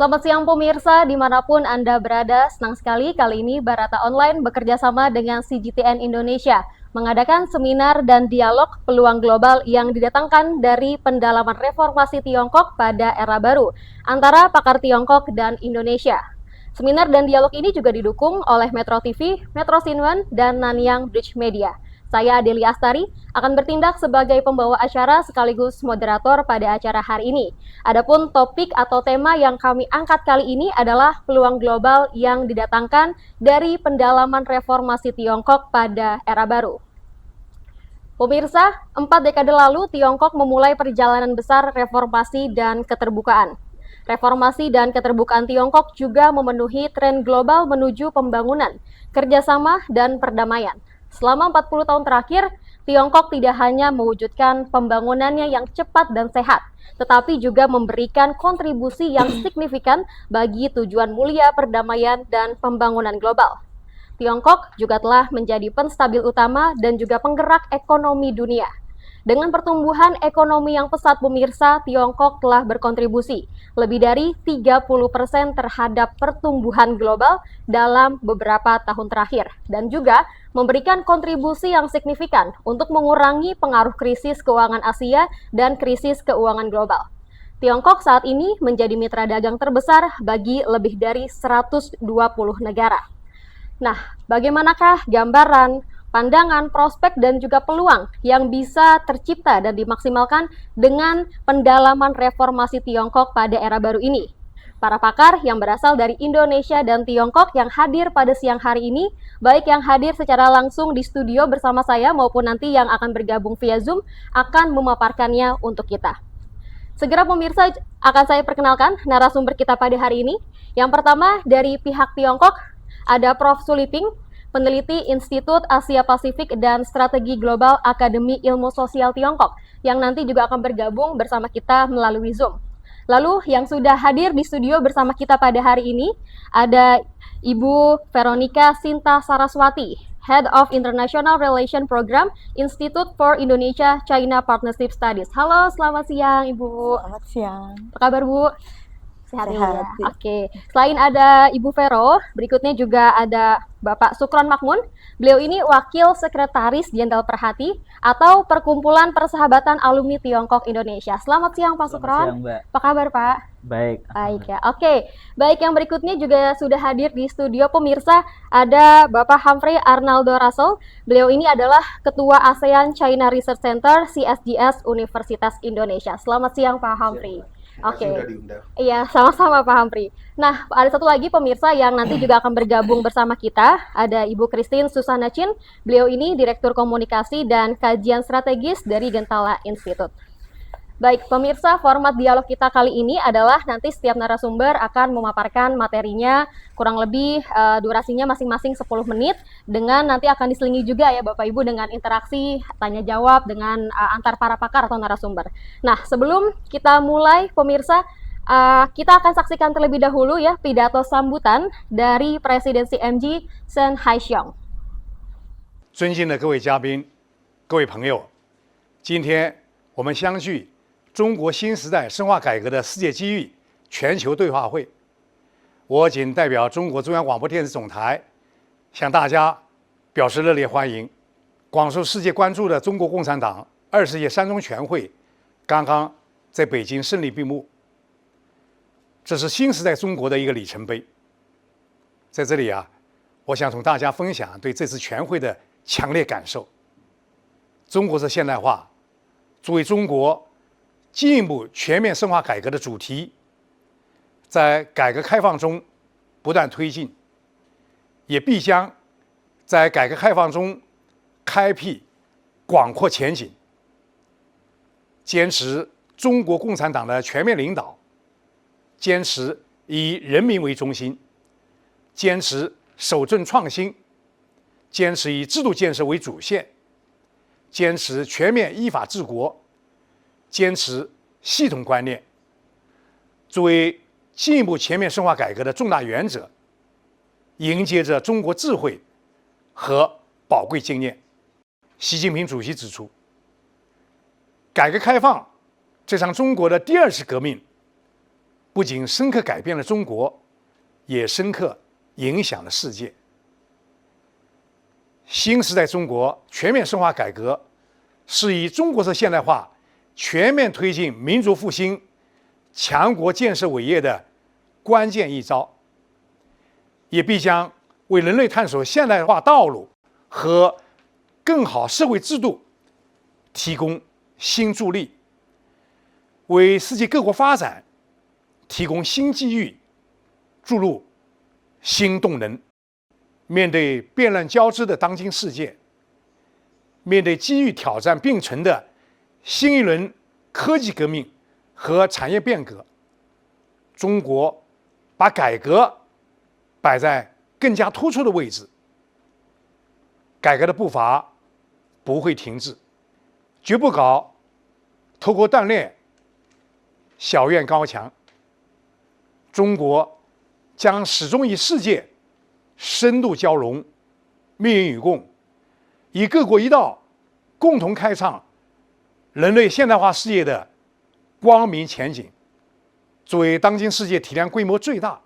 Selamat siang pemirsa, dimanapun Anda berada, senang sekali kali ini Barata Online bekerja sama dengan CGTN Indonesia mengadakan seminar dan dialog peluang global yang didatangkan dari pendalaman reformasi Tiongkok pada era baru antara pakar Tiongkok dan Indonesia. Seminar dan dialog ini juga didukung oleh Metro TV, Metro Xinhua, dan Nanyang Bridge Media. Saya Deli Astari akan bertindak sebagai pembawa acara sekaligus moderator pada acara hari ini. Adapun topik atau tema yang kami angkat kali ini adalah peluang global yang didatangkan dari pendalaman reformasi Tiongkok pada era baru. Pemirsa, 4 dekade lalu Tiongkok memulai perjalanan besar reformasi dan keterbukaan. Reformasi dan keterbukaan Tiongkok juga memenuhi tren global menuju pembangunan, kerjasama, dan perdamaian. Selama 40 tahun terakhir, Tiongkok tidak hanya mewujudkan pembangunannya yang cepat dan sehat, tetapi juga memberikan kontribusi yang signifikan bagi tujuan mulia perdamaian dan pembangunan global. Tiongkok juga telah menjadi penstabil utama dan juga penggerak ekonomi dunia. Dengan pertumbuhan ekonomi yang pesat pemirsa, Tiongkok telah berkontribusi lebih dari 30% terhadap pertumbuhan global dalam beberapa tahun terakhir dan juga memberikan kontribusi yang signifikan untuk mengurangi pengaruh krisis keuangan Asia dan krisis keuangan global. Tiongkok saat ini menjadi mitra dagang terbesar bagi lebih dari 120 negara. Nah, bagaimanakah gambaran, pandangan, prospek, dan juga peluang yang bisa tercipta dan dimaksimalkan dengan pendalaman reformasi Tiongkok pada era baru ini? Para pakar yang berasal dari Indonesia dan Tiongkok yang hadir pada siang hari ini, baik yang hadir secara langsung di studio bersama saya maupun nanti yang akan bergabung via Zoom, akan memaparkannya untuk kita. Segera pemirsa, akan saya perkenalkan narasumber kita pada hari ini. Yang pertama dari pihak Tiongkok, ada Prof. Suliping, peneliti Institut Asia Pasifik dan Strategi Global Akademi Ilmu Sosial Tiongkok, yang nanti juga akan bergabung bersama kita melalui Zoom. Lalu yang sudah hadir di studio bersama kita pada hari ini, ada Ibu Veronica Sinta Saraswati, Head of International Relation Program, Institute for Indonesia-China Partnership Studies. Halo, selamat siang Ibu. Selamat siang. Apa kabar Bu? Sehat ya? Sehat. Oke. Selain ada Ibu Vero, berikutnya juga ada Bapak Sukron Makmun. Beliau ini Wakil Sekretaris Jenderal Perhati atau Perkumpulan Persahabatan Alumni Tiongkok Indonesia. Selamat siang Pak Sukron. Selamat siang, Mbak. Apa kabar Pak? Baik. Baik ya. Oke. Baik, yang berikutnya juga sudah hadir di studio pemirsa, ada Bapak Humphrey Arnaldo Russell. Beliau ini adalah Ketua ASEAN China Research Center CSGS Universitas Indonesia. Selamat siang Pak Humphrey. Oke. Iya, sama-sama Pak Humphrey. Nah, ada satu lagi pemirsa yang nanti juga akan bergabung bersama kita, ada Ibu Christine Susana Chin. Beliau ini Direktur Komunikasi dan Kajian Strategis dari Gentala Institute. Baik, pemirsa, format dialog kita kali ini adalah nanti setiap narasumber akan memaparkan materinya, kurang lebih durasinya masing-masing 10 menit, dengan nanti akan diselingi juga ya Bapak Ibu dengan interaksi tanya jawab dengan antar para pakar atau narasumber. Nah, sebelum kita mulai pemirsa, kita akan saksikan terlebih dahulu ya pidato sambutan dari Presidensi MG Shen Haisheng. 尊敬的各位嘉宾、各位朋友，今天我们相聚中国新时代深化改革的世界机遇全球对话会，我谨代表中国中央广播电视总台向大家表示热烈欢迎。广受世界关注的中国共产党20届三中全会刚刚在北京胜利闭幕，这是新时代中国的一个里程碑。在这里啊，我想同大家分享对这次全会的强烈感受。中国式现代化作为中国进一步全面深化改革的主题，在改革开放中不断推进，也必将在改革开放中开辟广阔前景。坚持中国共产党的全面领导，坚持以人民为中心，坚持守正创新，坚持以制度建设为主线，坚持全面依法治国，坚持系统观念，作为进一步全面深化改革的重大原则，迎接着中国智慧和宝贵经验。习近平主席指出，改革开放这场中国的第二次革命，不仅深刻改变了中国，也深刻影响了世界。新时代中国全面深化改革，是以中国式现代化全面推进民族复兴、强国建设伟业的关键一招，也必将为人类探索现代化道路和更好社会制度提供新助力，为世界各国发展提供新机遇，注入新动能。面对变乱交织的当今世界，面对机遇挑战并存的新一轮科技革命和产业变革，中国把改革摆在更加突出的位置。改革的步伐不会停滞，绝不搞偷工锻炼、小院高墙。中国将始终与世界深度交融、命运与共，以各国一道共同开创人类现代化事业的光明前景。作为当今世界体量规模最大、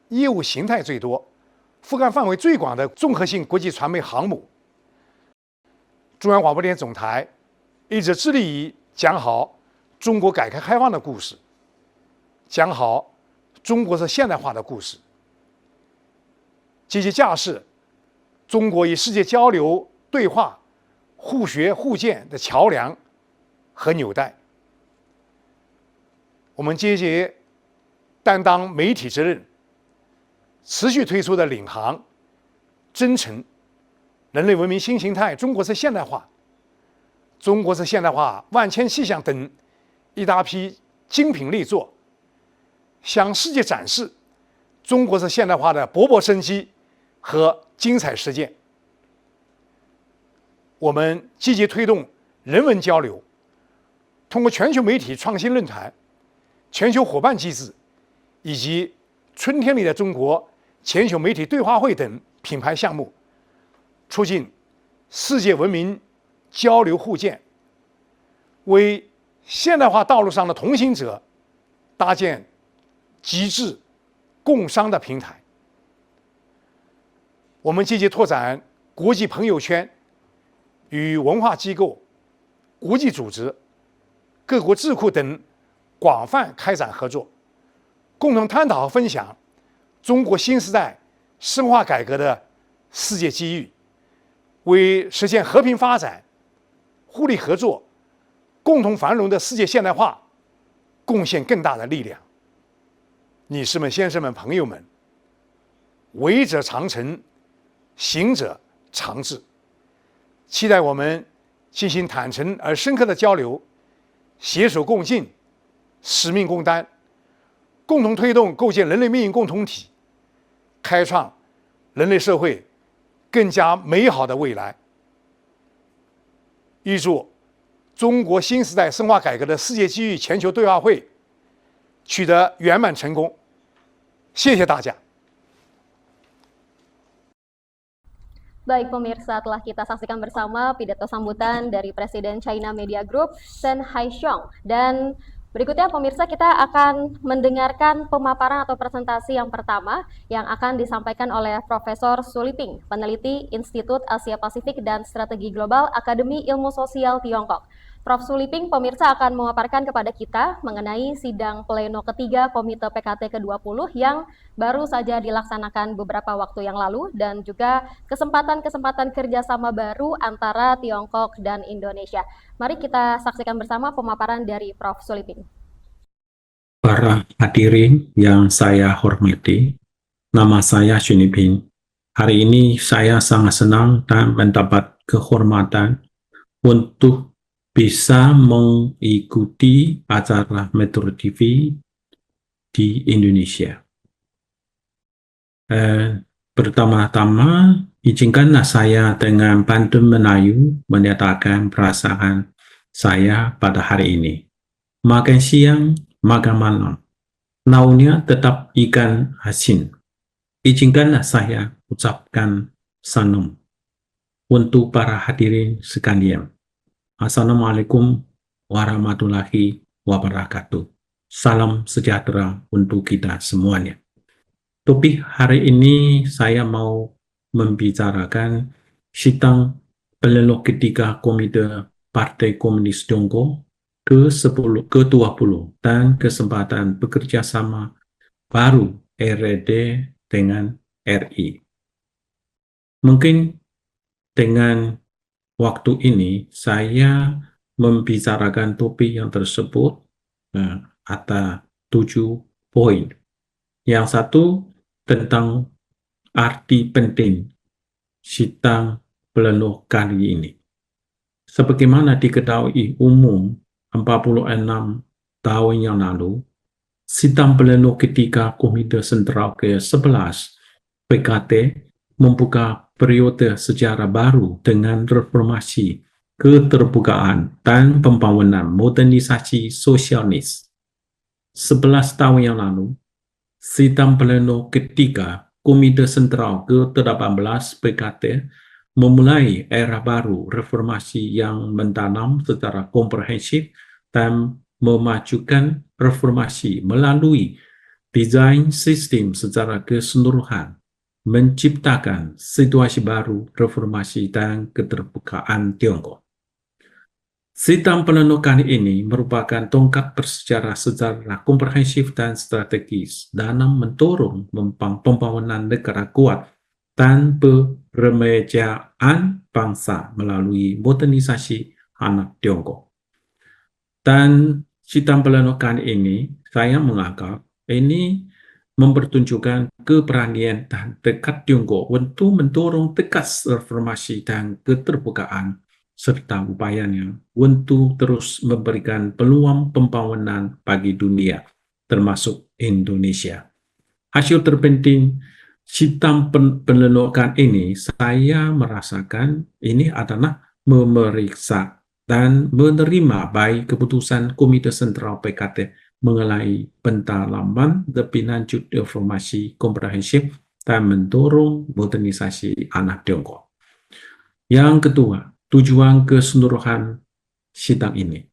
业务形态最多、覆盖范围最广的综合性国际传媒航母，中央广播电总台一直致力于讲好中国改革开放的故事，讲好中国式现代化的故事，积极架设中国与世界交流对话、互学互鉴的桥梁和纽带。我们积极担当媒体责任，持续推出的领航、征程、人类文明新形态、中国式现代化、中国式现代化万千气象等一大批精品力作，向世界展示中国式现代化的勃勃生机和精彩实践。我们积极推动人文交流，通过全球媒体创新论坛、全球伙伴机制以及春天里的中国全球媒体对话会等品牌项目，促进世界文明交流互鉴，为现代化道路上的同行者搭建极致共商的平台。我们积极拓展国际朋友圈，与文化机构、国际组织、各国智库等广泛开展合作，共同探讨和分享中国新时代深化改革的世界机遇，为实现和平发展、互利合作、共同繁荣的世界现代化贡献更大的力量。女士们、先生们、朋友们，为者长成，行者长志。期待我们进行坦诚而深刻的交流，携手共进，使命共担，共同推动构建人类命运共同体，开创人类社会更加美好的未来。预祝中国新时代深化改革的世界机遇全球对话会取得圆满成功。谢谢大家。Baik pemirsa, telah kita saksikan bersama pidato sambutan dari Presiden China Media Group, Shen Haisheng. Dan berikutnya pemirsa, kita akan mendengarkan pemaparan atau presentasi yang pertama yang akan disampaikan oleh Profesor Su Liping, peneliti Institut Asia Pasifik dan Strategi Global Akademi Ilmu Sosial Tiongkok. Prof. Su Liping, pemirsa akan memaparkan kepada kita mengenai sidang pleno ketiga Komite PKT ke-20 yang baru saja dilaksanakan beberapa waktu yang lalu, dan juga kesempatan-kesempatan kerjasama baru antara Tiongkok dan Indonesia. Mari kita saksikan bersama pemaparan dari Prof. Su Liping. Para hadirin yang saya hormati, nama saya Su Liping. Hari ini saya sangat senang dan mendapat kehormatan untuk bisa mengikuti acara Metro TV di Indonesia. Pertama-tama, izinkanlah saya dengan pantun Melayu menyatakan perasaan saya pada hari ini. Makan siang, makan malam, naunya tetap ikan asin. Izinkanlah saya ucapkan salam untuk para hadirin sekalian. Assalamualaikum warahmatullahi wabarakatuh. Salam sejahtera untuk kita semuanya. Topik hari ini saya mau membicarakan sidang pleno ketiga Komite Partai Komunis Tiongkok ke-20 dan kesempatan bekerja sama baru RRD dengan RI. Mungkin dengan waktu ini saya membicarakan topik yang tersebut ada 7 poin. Yang satu tentang arti penting sidang pleno kali ini. Sebagaimana diketahui umum 46 tahun yang lalu, sidang pleno ketiga Komite Sentral ke-11 PKT membuka periode sejarah baru dengan reformasi, keterbukaan, dan pembangunan modernisasi sosialis. 11 tahun yang lalu, sidang pleno ketiga Komite Sentral ke-18 PKT memulai era baru reformasi yang mendalam secara komprehensif dan memajukan reformasi melalui desain sistem secara keseluruhan, menciptakan situasi baru reformasi dan keterbukaan Tiongkok. Sidang pleno kali ini merupakan tongkat bersejarah secara komprehensif dan strategis dalam mendorong pembangunan negara kuat dan peremajaan bangsa melalui modernisasi anak Tiongkok. Dan sidang pleno kali ini saya menganggap ini mempertunjukkan keberanian dan tekad Tiongkok untuk mendorong tegas reformasi dan keterbukaan serta upayanya untuk terus memberikan peluang pembangunan bagi dunia, termasuk Indonesia. Hasil terpenting sidang pleno ini, saya merasakan ini adalah memeriksa dan menerima baik keputusan Komite Sentral PKT mengenai pendalaman lebih lanjut reformasi komprehensif dan mendorong modernisasi anak Tiongkok. Yang kedua, tujuan keseluruhan sidang ini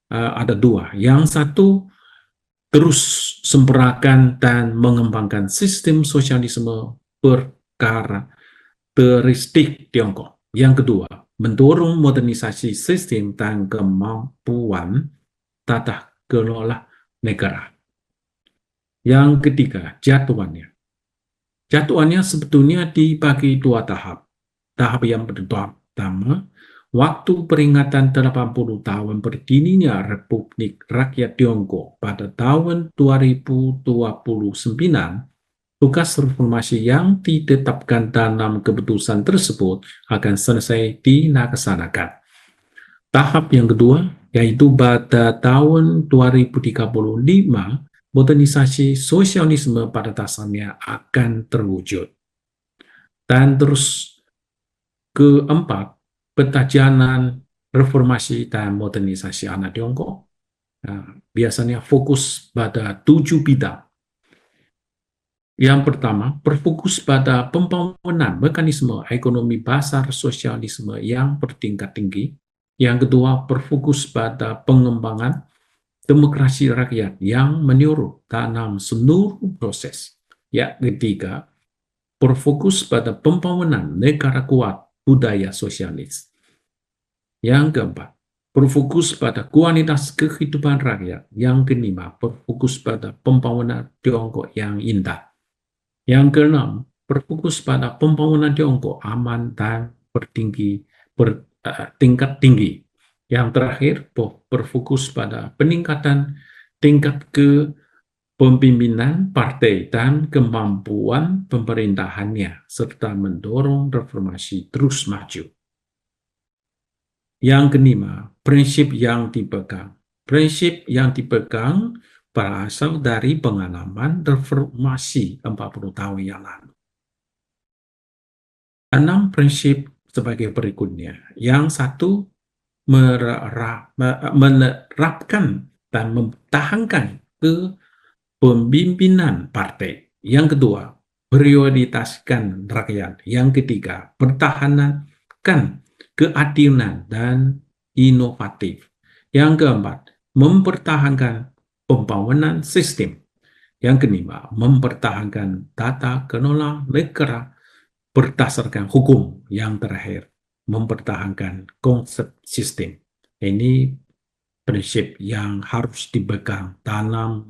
ada dua. Yang satu, terus sempurnakan dan mengembangkan sistem sosialisme berkarakteristik Tiongkok. Yang kedua, mendorong modernisasi sistem dan kemampuan tata kelola negara. Yang ketiga, jadwalnya. Jadwalnya sebetulnya dibagi dua tahap. Tahap yang pertama, waktu peringatan 80 tahun berdirinya Republik Rakyat Tiongkok pada tahun 2029, tugas reformasi yang ditetapkan dalam keputusan tersebut akan selesai dilaksanakan. Tahap yang kedua, yaitu pada tahun 2035, modernisasi sosialisme pada dasarnya akan terwujud. Dan terus keempat, petajanan reformasi dan modernisasi anak Tiongkok biasanya fokus pada 7 bidang. Yang pertama, berfokus pada pembangunan mekanisme ekonomi pasar sosialisme yang bertingkat tinggi. Yang kedua, berfokus pada pengembangan demokrasi rakyat yang menyeluruh dalam seluruh proses. Yang ketiga, berfokus pada pembangunan negara kuat budaya sosialis. Yang keempat, berfokus pada kualitas kehidupan rakyat. Yang kelima, berfokus pada pembangunan Tiongkok yang indah. Yang keenam, berfokus pada pembangunan Tiongkok aman dan bertingkat tinggi. Yang terakhir, berfokus pada peningkatan tingkat kepemimpinan partai dan kemampuan pemerintahannya, serta mendorong reformasi terus maju. Yang kelima, prinsip yang dipegang. Prinsip yang dipegang berasal dari pengalaman reformasi 40 tahun yang lalu. 6 prinsip sebagai berikutnya. Yang satu, menerapkan dan mempertahankan kepemimpinan partai. Yang kedua, prioritaskan rakyat. Yang ketiga, pertahankan keadilan dan inovatif. Yang keempat, mempertahankan pembangunan sistem. Yang kelima, mempertahankan tata kelola negara berdasarkan hukum. Yang terakhir, mempertahankan konsep sistem. Ini prinsip yang harus dipegang dalam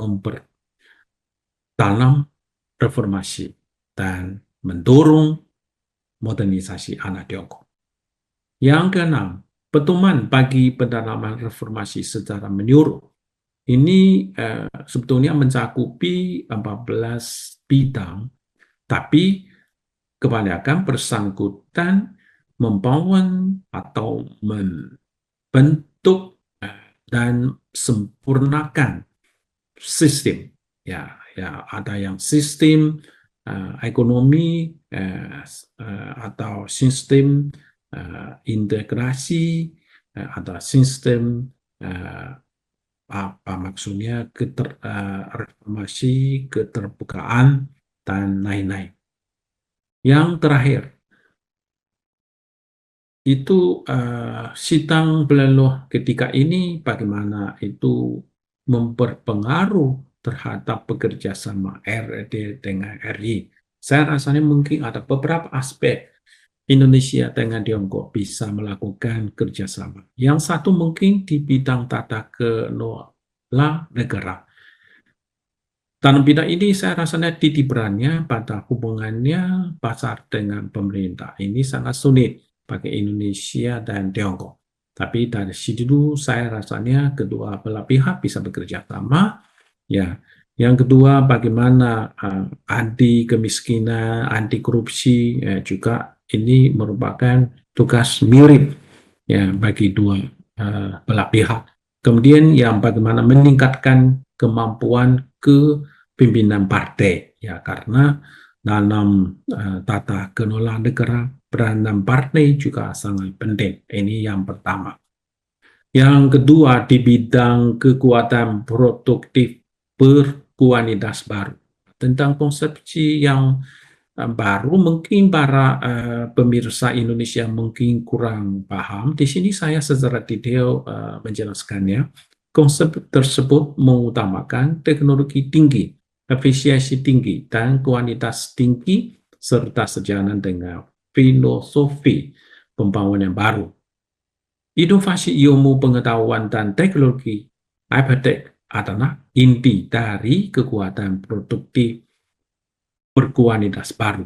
reformasi dan mendorong modernisasi anak Tiongkok. Yang keenam, pedoman bagi pendalaman reformasi secara menyeluruh. Ini sebetulnya mencakupi 14 bidang, tapi kebanyakan bersangkutan membangun atau membentuk dan sempurnakan sistem. Ya, ada yang sistem ekonomi atau sistem integrasi, ada sistem apa maksudnya reformasi, keterbukaan, dan lain-lain. Yang terakhir, itu sidang pleno ketika ini bagaimana itu memperpengaruh terhadap bekerja sama RRD dengan RI. Saya rasanya mungkin ada beberapa aspek Indonesia dengan Tiongkok bisa melakukan kerjasama. Yang satu mungkin di bidang tata kelola negara. Dalam bidang ini saya rasanya titipannya pada hubungannya pasar dengan pemerintah. Ini sangat sulit bagi Indonesia dan Tiongkok. Tapi dari situ saya rasanya kedua belah pihak bisa bekerja sama. Ya, yang kedua bagaimana anti kemiskinan, anti korupsi juga ini merupakan tugas mirip ya bagi dua belah pihak. Kemudian yang bagaimana meningkatkan kemampuan kepimpinan partai ya karena dalam tata kelola negara peranan partai juga sangat penting. Ini yang pertama. Yang kedua di bidang kekuatan produktif berkualitas baru. Tentang konsepsi yang baru mungkin para pemirsa Indonesia mungkin kurang paham. Di sini saya secara detail menjelaskannya. Konsep tersebut mengutamakan teknologi tinggi, efisiensi tinggi, dan kualitas tinggi serta sejalan dengan filosofi pembangunan baru. Inovasi ilmu pengetahuan dan teknologi IPTEK adalah inti dari kekuatan produktif berkualitas baru.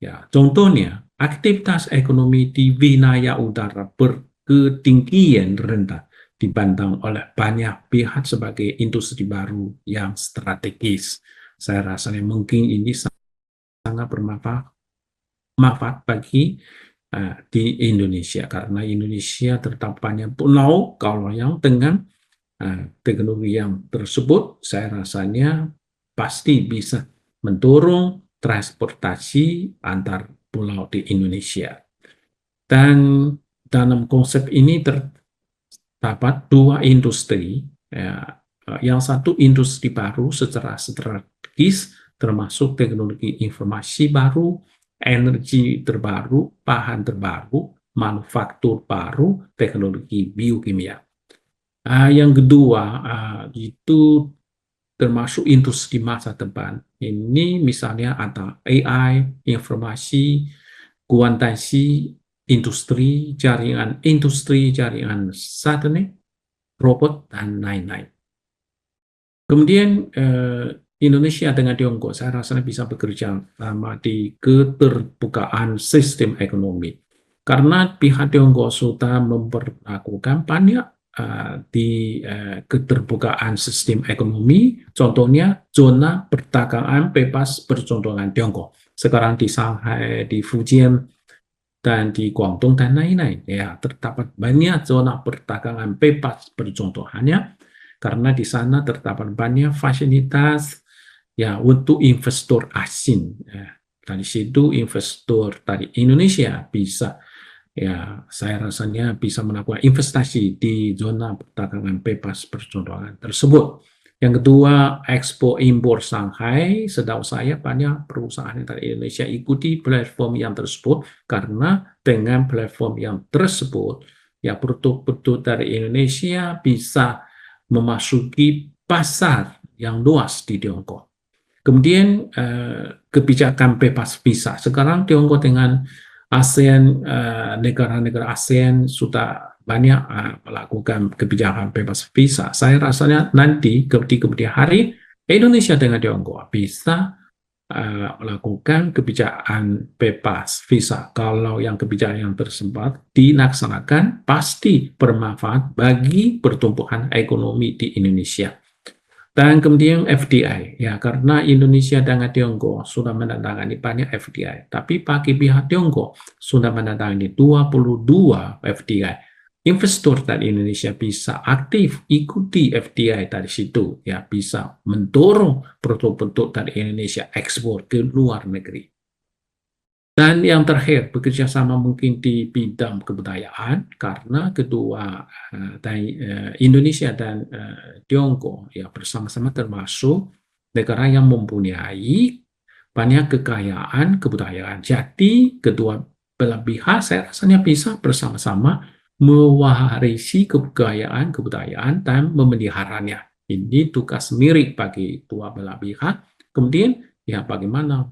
Ya, contohnya, aktivitas ekonomi di wilayah utara berketinggian rendah dipandang oleh banyak pihak sebagai industri baru yang strategis. Saya rasa mungkin ini sangat bermanfaat bagi di Indonesia karena Indonesia tetap banyak pulau kalau yang dengan teknologi yang tersebut saya rasanya pasti bisa mendorong transportasi antar pulau di Indonesia. Dan dalam konsep ini terdapat dua industri, yang satu industri baru secara strategis termasuk teknologi informasi baru, energi terbaru, bahan terbaru, manufaktur baru, teknologi biokimia. Yang kedua itu termasuk industri masa depan. Ini misalnya ada AI, informasi, kuantasi, industri, jaringan satelit, robot, dan lain-lain. Kemudian Indonesia dengan Tiongkok saya rasa bisa bekerja sama di keterbukaan sistem ekonomi. Karena pihak Tiongkok sudah memperlakukan banyak di keterbukaan sistem ekonomi, contohnya zona perdagangan bebas percontohan Tiongkok. Sekarang di Shanghai, di Fujian, dan di Guangdong dan lain-lain. Ya, terdapat banyak zona perdagangan bebas percontohannya karena di sana terdapat banyak fasilitas ya untuk investor asing. Ya, dari situ investor dari Indonesia bisa ya saya rasanya bisa melakukan investasi di zona perdagangan bebas percontohan tersebut. Yang kedua, ekspor impor Shanghai, setahu saya banyak perusahaan dari Indonesia ikuti platform yang tersebut karena dengan platform yang tersebut ya produk-produk dari Indonesia bisa memasuki pasar yang luas di Tiongkok. Kemudian kebijakan bebas visa. Sekarang Tiongkok dengan ASEAN, negara-negara ASEAN sudah banyak melakukan kebijakan bebas visa. Saya rasanya nanti di kemudian hari Indonesia dengan Tiongkok bisa melakukan kebijakan bebas visa. Kalau yang kebijakan yang tersebut dilaksanakan pasti bermanfaat bagi pertumbuhan ekonomi di Indonesia. Dan kemudian FDI, ya karena Indonesia dengan Tiongkok sudah menandatangani banyak FDI, tapi bagi pihak Tiongkok sudah menandatangani 22 FDI. Investor dari Indonesia bisa aktif ikuti FDI dari situ, ya bisa mendorong produk-produk dari Indonesia ekspor ke luar negeri. Dan yang terakhir, bekerja sama mungkin di bidang kebudayaan, karena kedua Indonesia dan Tiongkok ya bersama-sama termasuk negara yang mempunyai banyak kekayaan kebudayaan. Jadi kedua belah pihak saya rasanya bisa bersama-sama mewarisi kekayaan kebudayaan dan memeliharanya. Ini tugas mirip bagi dua belah pihak. Kemudian ya bagaimana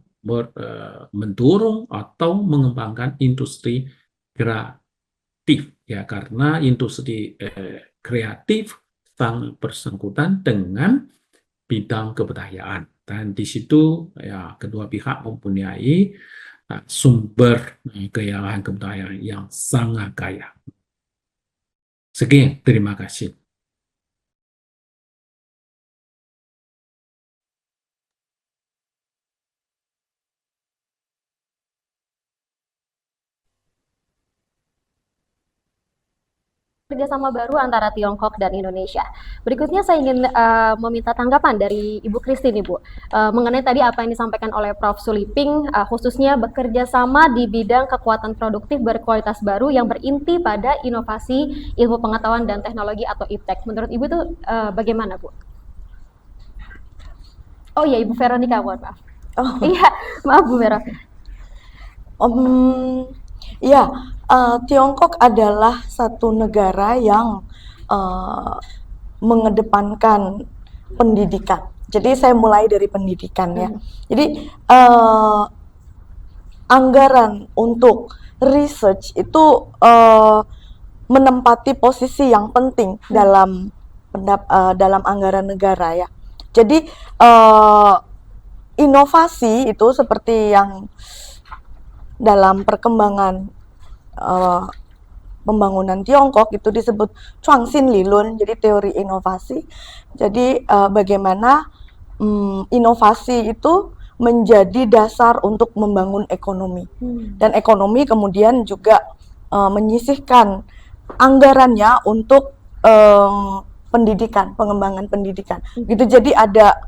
mendorong atau mengembangkan industri kreatif ya karena industri kreatif sangat bersangkutan dengan bidang kebudayaan dan di situ ya kedua pihak mempunyai sumber kekayaan kebudayaan yang sangat kaya. Sekian, terima kasih. Kerjasama baru antara Tiongkok dan Indonesia. Berikutnya saya ingin meminta tanggapan dari Ibu Christine, Ibu, mengenai tadi apa yang disampaikan oleh Prof. Suliping, khususnya bekerja sama di bidang kekuatan produktif berkualitas baru yang berinti pada inovasi ilmu pengetahuan dan teknologi atau IPTEK. Menurut Ibu itu bagaimana, Bu? Oh iya, Ibu Veronica, mohon maaf. Oh. Iya, maaf Bu Vera. Ya, Tiongkok adalah satu negara yang mengedepankan pendidikan. Jadi saya mulai dari pendidikan ya. Jadi anggaran untuk research itu menempati posisi yang penting dalam anggaran negara ya. Jadi inovasi itu seperti yang dalam perkembangan pembangunan Tiongkok itu disebut Chuangxin Lilun, jadi teori inovasi. Jadi bagaimana inovasi itu menjadi dasar untuk membangun ekonomi. Dan ekonomi kemudian juga menyisihkan anggarannya untuk pendidikan, pengembangan pendidikan. Gitu, jadi ada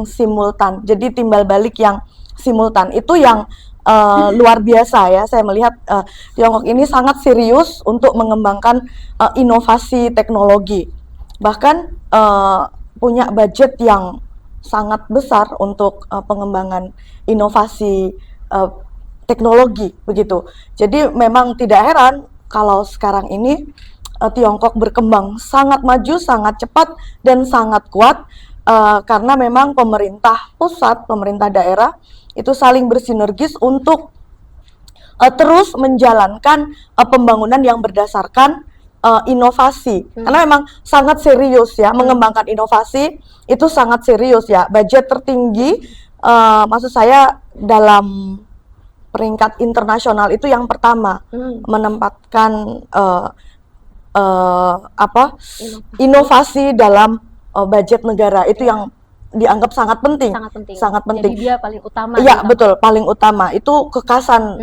simultan, jadi timbal balik yang simultan. Itu yang luar biasa ya, saya melihat Tiongkok ini sangat serius untuk mengembangkan inovasi teknologi. Bahkan punya budget yang sangat besar untuk pengembangan inovasi teknologi begitu. Jadi memang tidak heran kalau sekarang ini Tiongkok berkembang sangat maju, sangat cepat dan sangat kuat karena memang pemerintah pusat, pemerintah daerah itu saling bersinergis untuk terus menjalankan pembangunan yang berdasarkan inovasi. Karena memang sangat serius ya, mengembangkan inovasi itu sangat serius ya. Budget tertinggi, maksud saya dalam peringkat internasional itu yang pertama menempatkan inovasi dalam budget negara itu yang dianggap sangat penting. Sangat penting. Jadi dia paling utama. Iya, betul, paling utama. Itu kekasan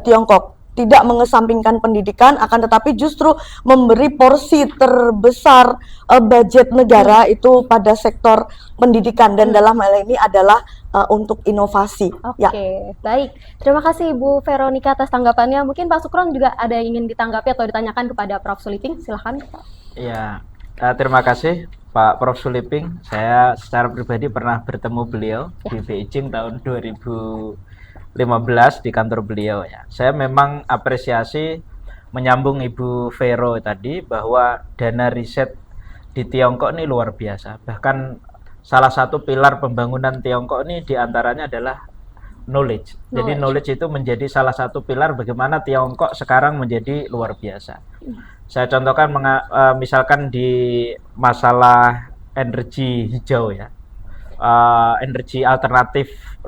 Tiongkok. Tidak mengesampingkan pendidikan, akan tetapi justru memberi porsi terbesar budget negara itu pada sektor pendidikan dan dalam hal ini adalah untuk inovasi. Oke, baik. Terima kasih Ibu Veronica atas tanggapannya. Mungkin Pak Sukron juga ada yang ingin ditanggapi atau ditanyakan kepada Prof. Suliping. Silahkan. Ya, terima kasih Pak Prof. Suliping. Saya secara pribadi pernah bertemu beliau di Beijing tahun 2015 di kantor beliau ya. Saya memang apresiasi menyambung Ibu Vero tadi bahwa dana riset di Tiongkok ini luar biasa. Bahkan salah satu pilar pembangunan Tiongkok ini diantaranya adalah knowledge. Jadi knowledge itu menjadi salah satu pilar bagaimana Tiongkok sekarang menjadi luar biasa. Saya contohkan misalkan di masalah energi hijau ya, energi alternatif,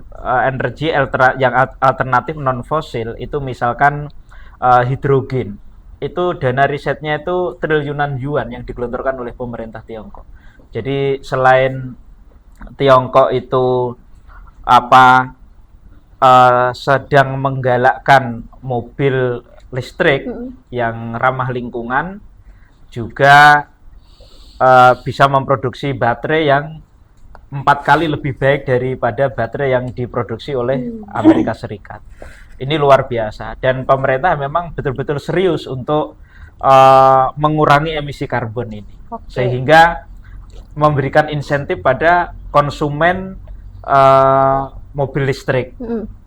yang alternatif non fosil itu misalkan hidrogen. Itu dana risetnya itu triliunan yuan yang digelontorkan oleh pemerintah Tiongkok. Jadi selain Tiongkok itu sedang menggalakkan mobil listrik yang ramah lingkungan, juga bisa memproduksi baterai yang 4 kali lebih baik daripada baterai yang diproduksi oleh Amerika Serikat. Ini luar biasa, dan pemerintah memang betul-betul serius untuk mengurangi emisi karbon ini, sehingga memberikan insentif pada konsumen mobil listrik.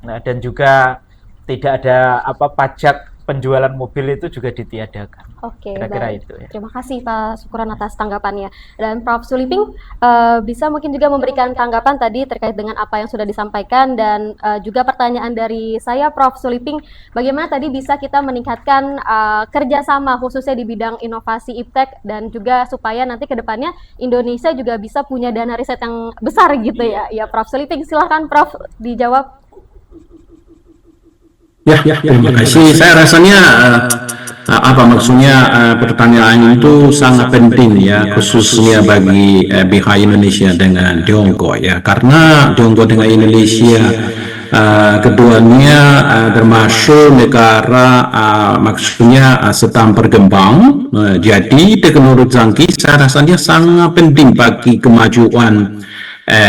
Nah, dan juga tidak ada pajak penjualan mobil itu juga ditiadakan. Oke, kira-kira baik. itu ya. Terima kasih Pak Syukron atas tanggapannya. Dan Prof. Suliping bisa mungkin juga memberikan tanggapan tadi terkait dengan apa yang sudah disampaikan, dan juga pertanyaan dari saya, Prof. Suliping, bagaimana tadi bisa kita meningkatkan kerjasama khususnya di bidang inovasi iptek, dan juga supaya nanti ke depannya Indonesia juga bisa punya dana riset yang besar gitu ya. Ya, Prof. Suliping, silahkan Prof dijawab. Ya, terima kasih. Saya rasanya maksudnya pertanyaan itu sangat penting ya, khususnya bagi pihak Indonesia dengan Tiongkok ya, karena Tiongkok dengan Indonesia keduanya termasuk negara maksudnya sedang berkembang. Jadi teknologi canggih saya rasanya sangat penting bagi kemajuan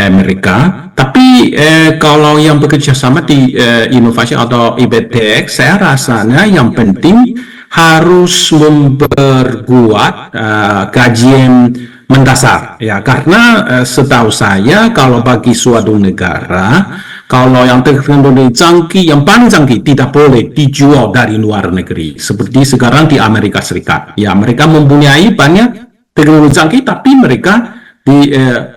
mereka. Tapi kalau yang bekerja sama di inovasi atau iptek, saya rasanya yang penting harus memperkuat kajian mendasar ya, karena setahu saya kalau bagi suatu negara, kalau yang teknologi canggih, yang paling canggih tidak boleh dijual dari luar negeri. Seperti sekarang di Amerika Serikat ya, mereka mempunyai banyak teknologi canggih tapi mereka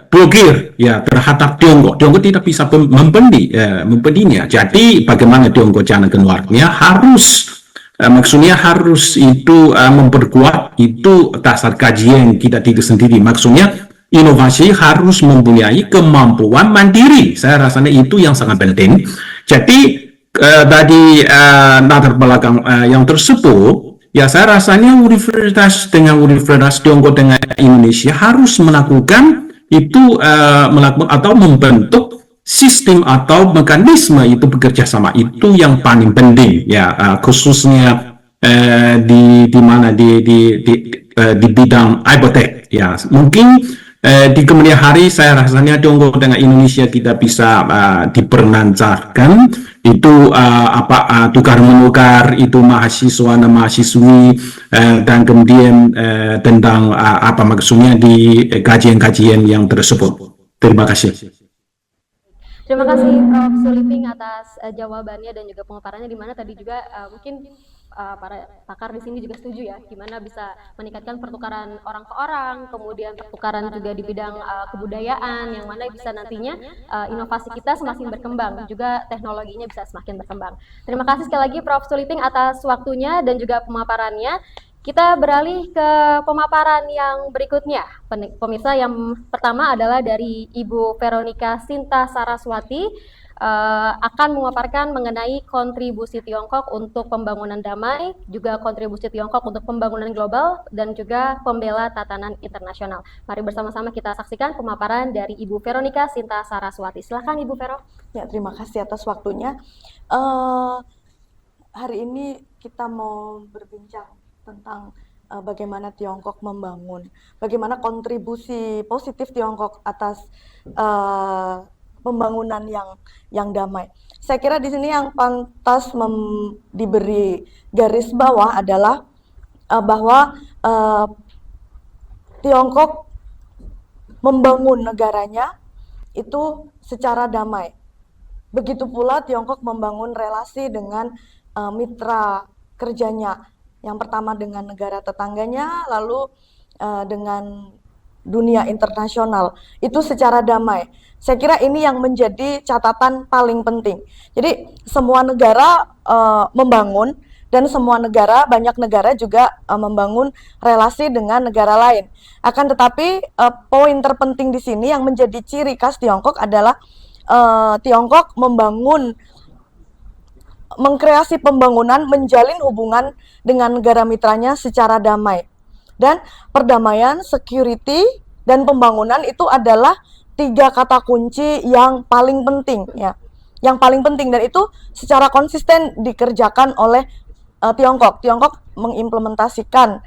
blokir ya terhadap Tiongkok. Tiongkok tidak bisa membelinya. Jadi bagaimana Tiongkok jalan keluarnya harus maksudnya harus itu memperkuat itu dasar kajian kita diri sendiri. Maksudnya inovasi harus mempunyai kemampuan mandiri. Saya rasanya itu yang sangat penting. Jadi tadi latar belakang yang tersebut, ya saya rasanya universitas Tiongkok dengan Indonesia harus melakukan itu melakukan atau membentuk sistem atau mekanisme itu bekerja sama, itu yang paling penting ya, khususnya di bidang iptek ya. Mungkin di kemudian hari saya rasanya Tiongkok dengan Indonesia kita bisa diperlancarkan itu tukar menukar itu mahasiswa dan mahasiswi, dan kemudian tentang maksudnya di kajian-kajian yang tersebut. Terima kasih. Terima kasih Prof. Suliping atas jawabannya dan juga pemaparannya, di mana tadi juga mungkin para pakar di sini juga setuju ya, gimana bisa meningkatkan pertukaran orang ke orang, kemudian pertukaran juga di bidang kebudayaan, yang mana bisa nantinya inovasi kita semakin berkembang, juga teknologinya bisa semakin berkembang. Terima kasih sekali lagi Prof. Suliping atas waktunya dan juga pemaparannya. Kita beralih ke pemaparan yang berikutnya. Pemirsa, yang pertama adalah dari Ibu Veronica Sinta Saraswati, akan memaparkan mengenai kontribusi Tiongkok untuk pembangunan damai, juga kontribusi Tiongkok untuk pembangunan global, dan juga pembela tatanan internasional. Mari bersama-sama kita saksikan pemaparan dari Ibu Veronica Sinta Saraswati. Silakan Ibu Vero. Ya, terima kasih atas waktunya. Hari ini kita mau berbincang tentang bagaimana Tiongkok membangun, bagaimana kontribusi positif Tiongkok atas pembangunan yang damai. Saya kira di sini yang pantas diberi garis bawah adalah bahwa Tiongkok membangun negaranya itu secara damai. Begitu pula Tiongkok membangun relasi dengan mitra kerjanya. Yang pertama dengan negara tetangganya, lalu dengan dunia internasional itu secara damai. Saya kira ini yang menjadi catatan paling penting. Jadi semua negara membangun, dan semua negara, banyak negara juga membangun relasi dengan negara lain. Akan tetapi poin terpenting di sini yang menjadi ciri khas Tiongkok adalah Tiongkok mengkreasi pembangunan, menjalin hubungan dengan negara mitranya secara damai. Dan perdamaian, security, dan pembangunan itu adalah 3 kata kunci yang paling penting, ya. Yang paling penting, dan itu secara konsisten dikerjakan oleh Tiongkok. Tiongkok mengimplementasikan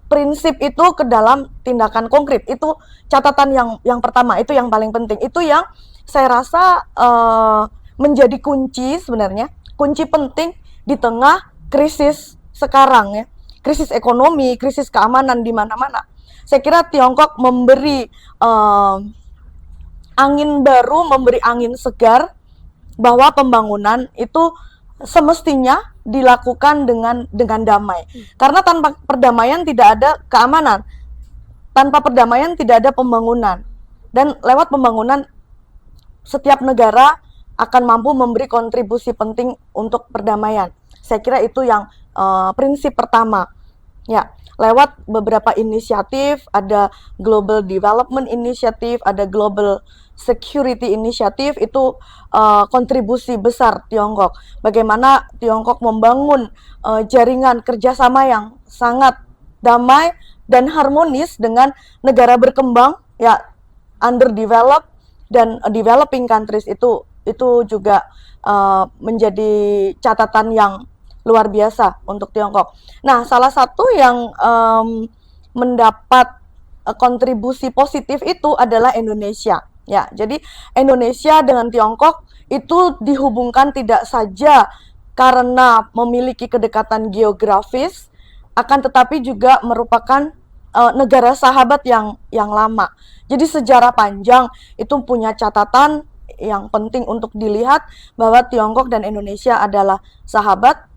prinsip itu ke dalam tindakan konkret. Itu catatan yang pertama, itu yang paling penting. Itu yang saya rasa menjadi kunci sebenarnya, kunci penting di tengah krisis sekarang, ya. Krisis ekonomi, krisis keamanan di mana-mana. Saya kira Tiongkok memberi angin baru, memberi angin segar bahwa pembangunan itu semestinya dilakukan dengan damai. Karena tanpa perdamaian tidak ada keamanan. Tanpa perdamaian tidak ada pembangunan. Dan lewat pembangunan setiap negara akan mampu memberi kontribusi penting untuk perdamaian. Saya kira itu yang prinsip pertama. Ya, lewat beberapa inisiatif, ada Global Development Initiative, ada Global Security Initiative, itu kontribusi besar Tiongkok. Bagaimana Tiongkok membangun jaringan kerjasama yang sangat damai dan harmonis dengan negara berkembang, ya, underdeveloped dan developing countries. Itu juga menjadi catatan yang luar biasa untuk Tiongkok. Nah, salah satu yang mendapat kontribusi positif itu adalah Indonesia. Ya, jadi Indonesia dengan Tiongkok itu dihubungkan tidak saja karena memiliki kedekatan geografis, akan tetapi juga merupakan negara sahabat yang lama. Jadi sejarah panjang itu punya catatan yang penting untuk dilihat bahwa Tiongkok dan Indonesia adalah sahabat,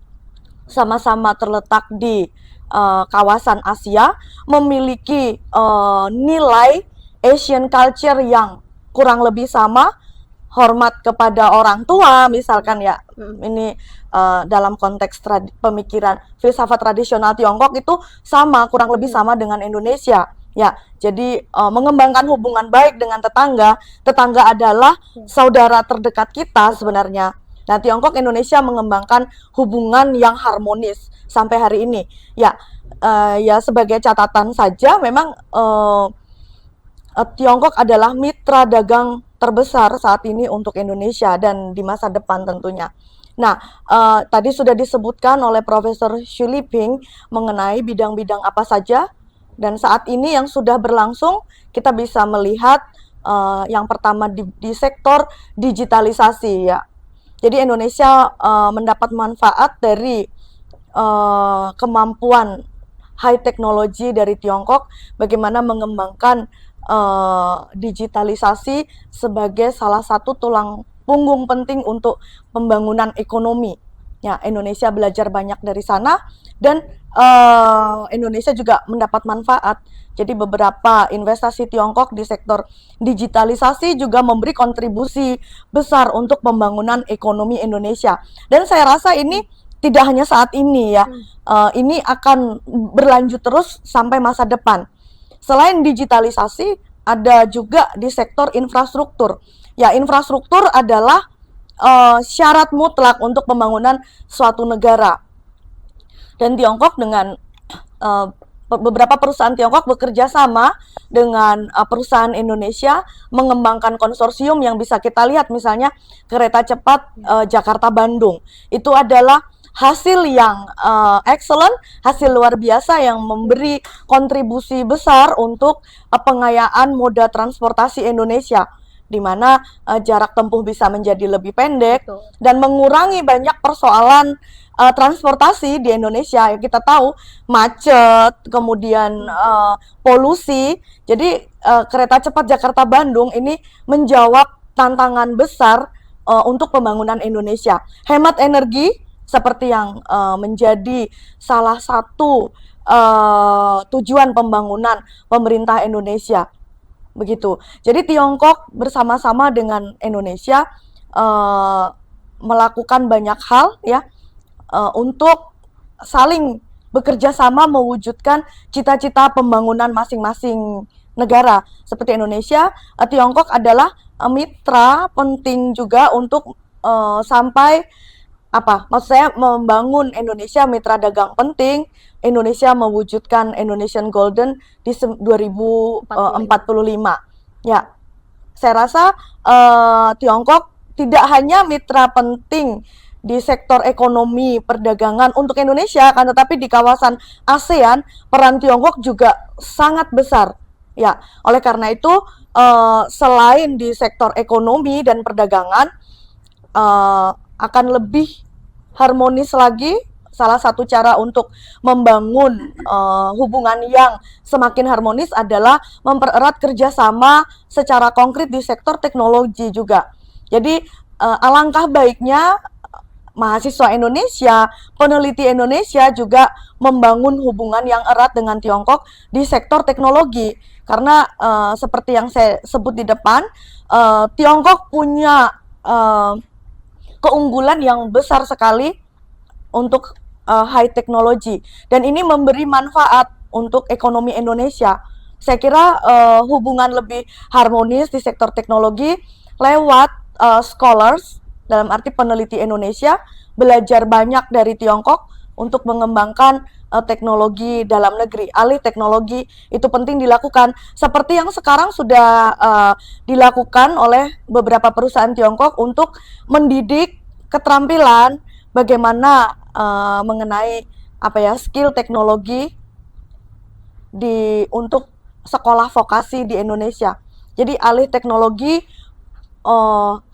sama-sama terletak di kawasan Asia, memiliki nilai Asian culture yang kurang lebih sama, hormat kepada orang tua misalkan, ya. Ini dalam konteks pemikiran filsafat tradisional Tiongkok itu sama, kurang lebih sama dengan Indonesia, ya. Jadi mengembangkan hubungan baik dengan tetangga adalah saudara terdekat kita sebenarnya. Nah, Tiongkok Indonesia mengembangkan hubungan yang harmonis sampai hari ini. Ya, sebagai catatan saja, memang Tiongkok adalah mitra dagang terbesar saat ini untuk Indonesia dan di masa depan tentunya. Nah, tadi sudah disebutkan oleh Profesor Xu Liping mengenai bidang-bidang apa saja, dan saat ini yang sudah berlangsung kita bisa melihat yang pertama di sektor digitalisasi, ya. Jadi Indonesia mendapat manfaat dari kemampuan high technology dari Tiongkok, bagaimana mengembangkan digitalisasi sebagai salah satu tulang punggung penting untuk pembangunan ekonomi. Ya, Indonesia belajar banyak dari sana, dan Indonesia juga mendapat manfaat. Jadi beberapa investasi Tiongkok di sektor digitalisasi juga memberi kontribusi besar untuk pembangunan ekonomi Indonesia. Dan saya rasa ini tidak hanya saat ini, ya. Ini akan berlanjut terus sampai masa depan. Selain digitalisasi, ada juga di sektor infrastruktur. Ya, infrastruktur adalah syarat mutlak untuk pembangunan suatu negara. Dan Tiongkok dengan beberapa perusahaan Tiongkok bekerja sama dengan perusahaan Indonesia mengembangkan konsorsium yang bisa kita lihat, misalnya kereta cepat Jakarta-Bandung. Itu adalah hasil yang excellent, hasil luar biasa yang memberi kontribusi besar untuk pengayaan moda transportasi Indonesia, di mana jarak tempuh bisa menjadi lebih pendek. Betul. Dan mengurangi banyak persoalan transportasi di Indonesia. Kita tahu macet, kemudian polusi. Jadi kereta cepat Jakarta-Bandung ini menjawab tantangan besar untuk pembangunan Indonesia. Hemat energi seperti yang menjadi salah satu tujuan pembangunan pemerintah Indonesia. Begitu. Jadi Tiongkok bersama-sama dengan Indonesia melakukan banyak hal ya untuk saling bekerja sama mewujudkan cita-cita pembangunan masing-masing negara. Seperti Indonesia, Tiongkok adalah mitra penting juga untuk sampai maksud saya membangun Indonesia mitra dagang penting, Indonesia mewujudkan Indonesian Golden di 2045. Ya, saya rasa Tiongkok tidak hanya mitra penting di sektor ekonomi perdagangan untuk Indonesia, kan, tetapi di kawasan ASEAN peran Tiongkok juga sangat besar. Ya, oleh karena itu selain di sektor ekonomi dan perdagangan akan lebih harmonis lagi. Salah satu cara untuk membangun hubungan yang semakin harmonis adalah mempererat kerjasama secara konkret di sektor teknologi juga. Jadi alangkah baiknya mahasiswa Indonesia, peneliti Indonesia juga membangun hubungan yang erat dengan Tiongkok di sektor teknologi. Karena seperti yang saya sebut di depan, Tiongkok punya keunggulan yang besar sekali untuk high technology, dan ini memberi manfaat untuk ekonomi Indonesia. Saya kira hubungan lebih harmonis di sektor teknologi lewat scholars, dalam arti peneliti Indonesia belajar banyak dari Tiongkok untuk mengembangkan teknologi dalam negeri. Alih teknologi itu penting dilakukan, seperti yang sekarang sudah dilakukan oleh beberapa perusahaan Tiongkok untuk mendidik keterampilan bagaimana mengenai skill teknologi untuk sekolah vokasi di Indonesia. Jadi alih teknologi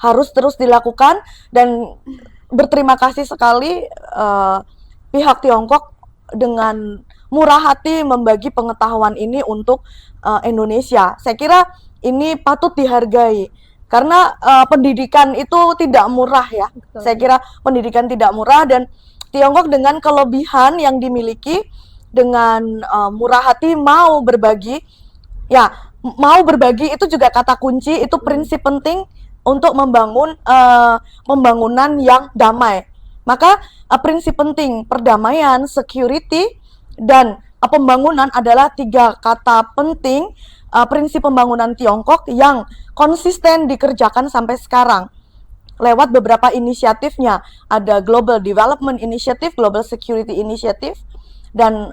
harus terus dilakukan, dan berterima kasih sekali pihak Tiongkok dengan murah hati membagi pengetahuan ini untuk Indonesia. Saya kira ini patut dihargai. Karena pendidikan itu tidak murah ya. Betul. Saya kira pendidikan tidak murah, dan Tiongkok dengan kelebihan yang dimiliki, dengan murah hati mau berbagi. Ya, mau berbagi itu juga kata kunci, itu prinsip penting untuk membangun pembangunan yang damai. Maka prinsip penting perdamaian, security, dan pembangunan adalah 3 kata penting prinsip pembangunan Tiongkok yang konsisten dikerjakan sampai sekarang lewat beberapa inisiatifnya. Ada Global Development Initiative, Global Security Initiative, dan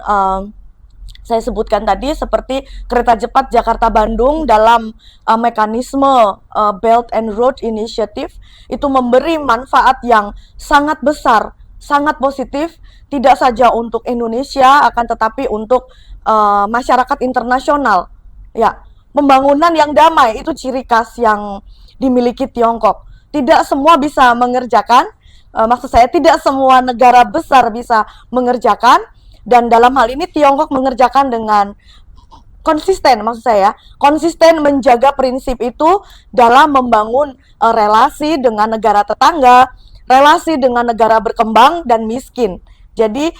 saya sebutkan tadi seperti kereta cepat Jakarta-Bandung dalam mekanisme Belt and Road Initiative, itu memberi manfaat yang sangat besar, sangat positif, tidak saja untuk Indonesia, akan tetapi untuk masyarakat internasional. Ya, pembangunan yang damai itu ciri khas yang dimiliki Tiongkok. Tidak semua bisa mengerjakan, maksud saya tidak semua negara besar bisa mengerjakan, dan dalam hal ini Tiongkok mengerjakan dengan konsisten, maksud saya konsisten menjaga prinsip itu dalam membangun relasi dengan negara tetangga, relasi dengan negara berkembang dan miskin. Jadi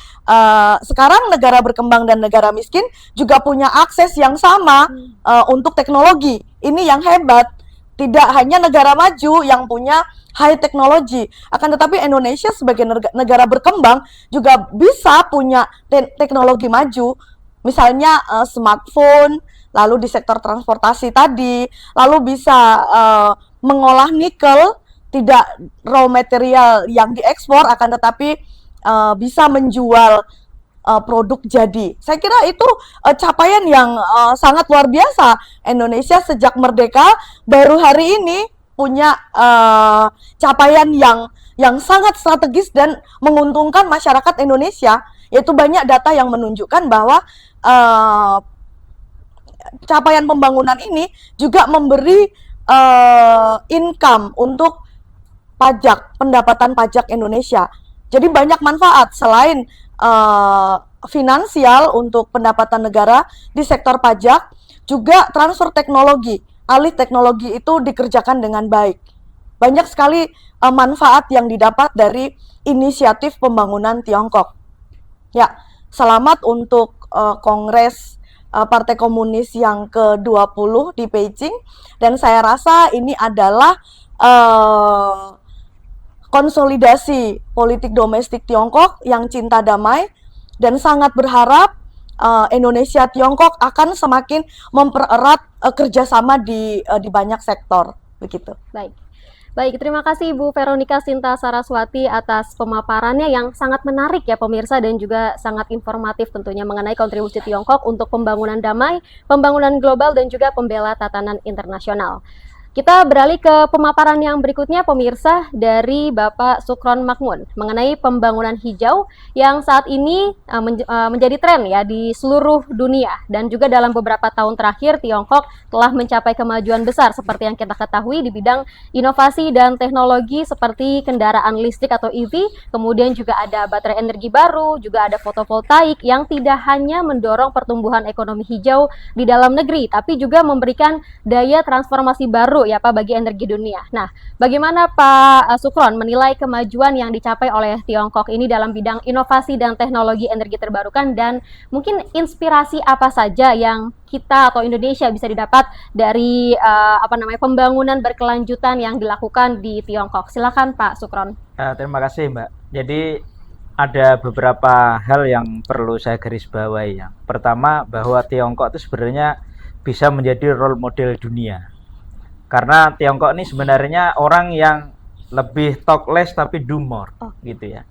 sekarang negara berkembang dan negara miskin juga punya akses yang sama untuk teknologi. Ini yang hebat. Tidak hanya negara maju yang punya high technology, akan tetapi Indonesia sebagai negara berkembang juga bisa punya teknologi maju. Misalnya smartphone, lalu di sektor transportasi tadi, lalu bisa mengolah nikel, tidak raw material yang diekspor, akan tetapi bisa menjual produk jadi. Saya kira itu capaian yang sangat luar biasa. Indonesia sejak merdeka baru hari ini punya capaian yang sangat strategis dan menguntungkan masyarakat Indonesia, yaitu banyak data yang menunjukkan bahwa capaian pembangunan ini juga memberi income untuk pajak, pendapatan pajak Indonesia. Jadi banyak manfaat selain finansial untuk pendapatan negara di sektor pajak, juga transfer teknologi. Alih teknologi itu dikerjakan dengan baik. Banyak sekali manfaat yang didapat dari inisiatif pembangunan Tiongkok. Ya, selamat untuk Kongres Partai Komunis yang ke-20 di Beijing, dan saya rasa ini adalah konsolidasi politik domestik Tiongkok yang cinta damai, dan sangat berharap Indonesia Tiongkok akan semakin mempererat kerjasama di banyak sektor begitu. Baik, terima kasih Ibu Veronica Sinta Saraswati atas pemaparannya yang sangat menarik ya pemirsa, dan juga sangat informatif tentunya mengenai kontribusi Tiongkok untuk pembangunan damai, pembangunan global, dan juga pembela tatanan internasional. Kita beralih ke pemaparan yang berikutnya pemirsa, dari Bapak Sukron Makmun mengenai pembangunan hijau yang saat ini menjadi tren ya di seluruh dunia, dan juga dalam beberapa tahun terakhir Tiongkok telah mencapai kemajuan besar seperti yang kita ketahui di bidang inovasi dan teknologi seperti kendaraan listrik atau EV, kemudian juga ada baterai energi baru, juga ada fotovoltaik yang tidak hanya mendorong pertumbuhan ekonomi hijau di dalam negeri, tapi juga memberikan daya transformasi baru ya Pak bagi energi dunia. Nah, bagaimana Pak Sukron menilai kemajuan yang dicapai oleh Tiongkok ini dalam bidang inovasi dan teknologi energi terbarukan, dan mungkin inspirasi apa saja yang kita atau Indonesia bisa didapat dari pembangunan berkelanjutan yang dilakukan di Tiongkok? Silakan Pak Sukron. Terima kasih Mbak. Jadi ada beberapa hal yang perlu saya garis bawahi ya. Pertama, bahwa Tiongkok itu sebenarnya bisa menjadi role model dunia. Karena Tiongkok ini sebenarnya orang yang lebih talk less tapi do more, gitu ya.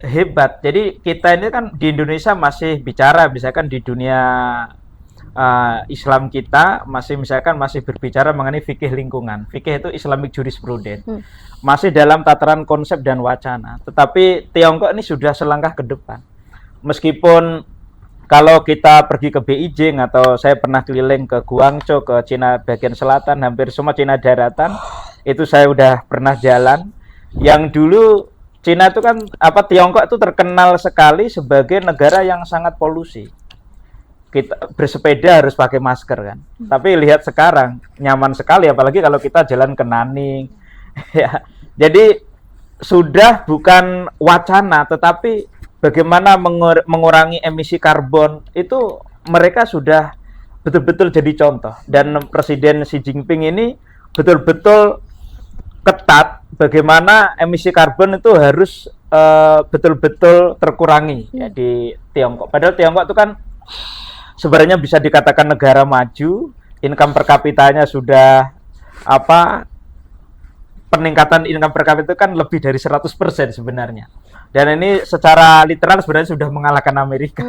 Hebat. Jadi kita ini kan di Indonesia masih bicara, misalkan di dunia Islam kita masih berbicara mengenai fikih lingkungan. Fikih itu Islamic Jurisprudence. Masih dalam tataran konsep dan wacana. Tetapi Tiongkok ini sudah selangkah ke depan. Meskipun kalau kita pergi ke Beijing atau saya pernah keliling ke Guangzhou, ke Cina bagian selatan, hampir semua Cina daratan, itu saya udah pernah jalan. Yang dulu Cina itu kan Tiongkok itu terkenal sekali sebagai negara yang sangat polusi. Kita bersepeda harus pakai masker kan. Tapi lihat sekarang nyaman sekali, apalagi kalau kita jalan ke Nanning. Ya. Jadi sudah bukan wacana, tetapi bagaimana mengurangi emisi karbon itu mereka sudah betul-betul jadi contoh. Dan Presiden Xi Jinping ini betul-betul ketat bagaimana emisi karbon itu harus betul-betul terkurangi ya di Tiongkok. Padahal Tiongkok itu kan sebenarnya bisa dikatakan negara maju, income per kapitanya sudah peningkatan income per kapita itu kan lebih dari 100% sebenarnya. Dan ini secara literal sebenarnya sudah mengalahkan Amerika.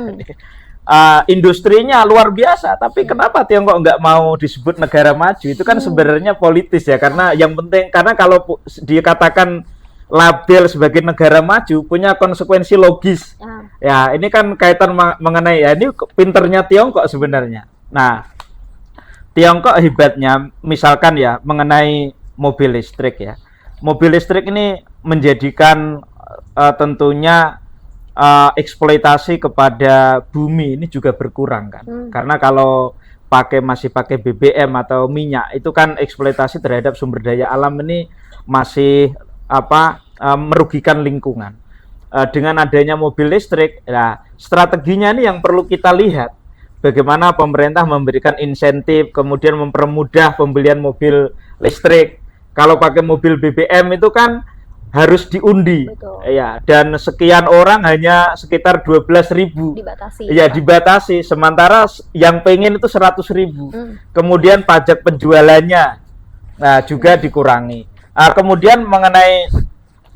Industrinya luar biasa, tapi kenapa Tiongkok nggak mau disebut negara maju? Itu kan sebenarnya politis ya, karena yang penting, karena kalau dikatakan label sebagai negara maju punya konsekuensi logis. Ya, ini kan kaitan mengenai ya ini pinternya Tiongkok sebenarnya. Nah, Tiongkok hebatnya misalkan ya mengenai mobil listrik ya. Mobil listrik ini menjadikan tentunya eksploitasi kepada bumi ini juga berkurang kan. Karena kalau masih pakai BBM atau minyak itu kan eksploitasi terhadap sumber daya alam ini masih merugikan lingkungan. Dengan adanya mobil listrik, nah strateginya ini yang perlu kita lihat. Bagaimana pemerintah memberikan insentif, kemudian mempermudah pembelian mobil listrik. Kalau pakai mobil BBM itu kan harus diundi. Betul. Ya, dan sekian orang hanya sekitar 12.000. Dibatasi. Ya, dibatasi. Sementara yang pengen itu 100.000. Kemudian pajak penjualannya juga dikurangi. Kemudian mengenai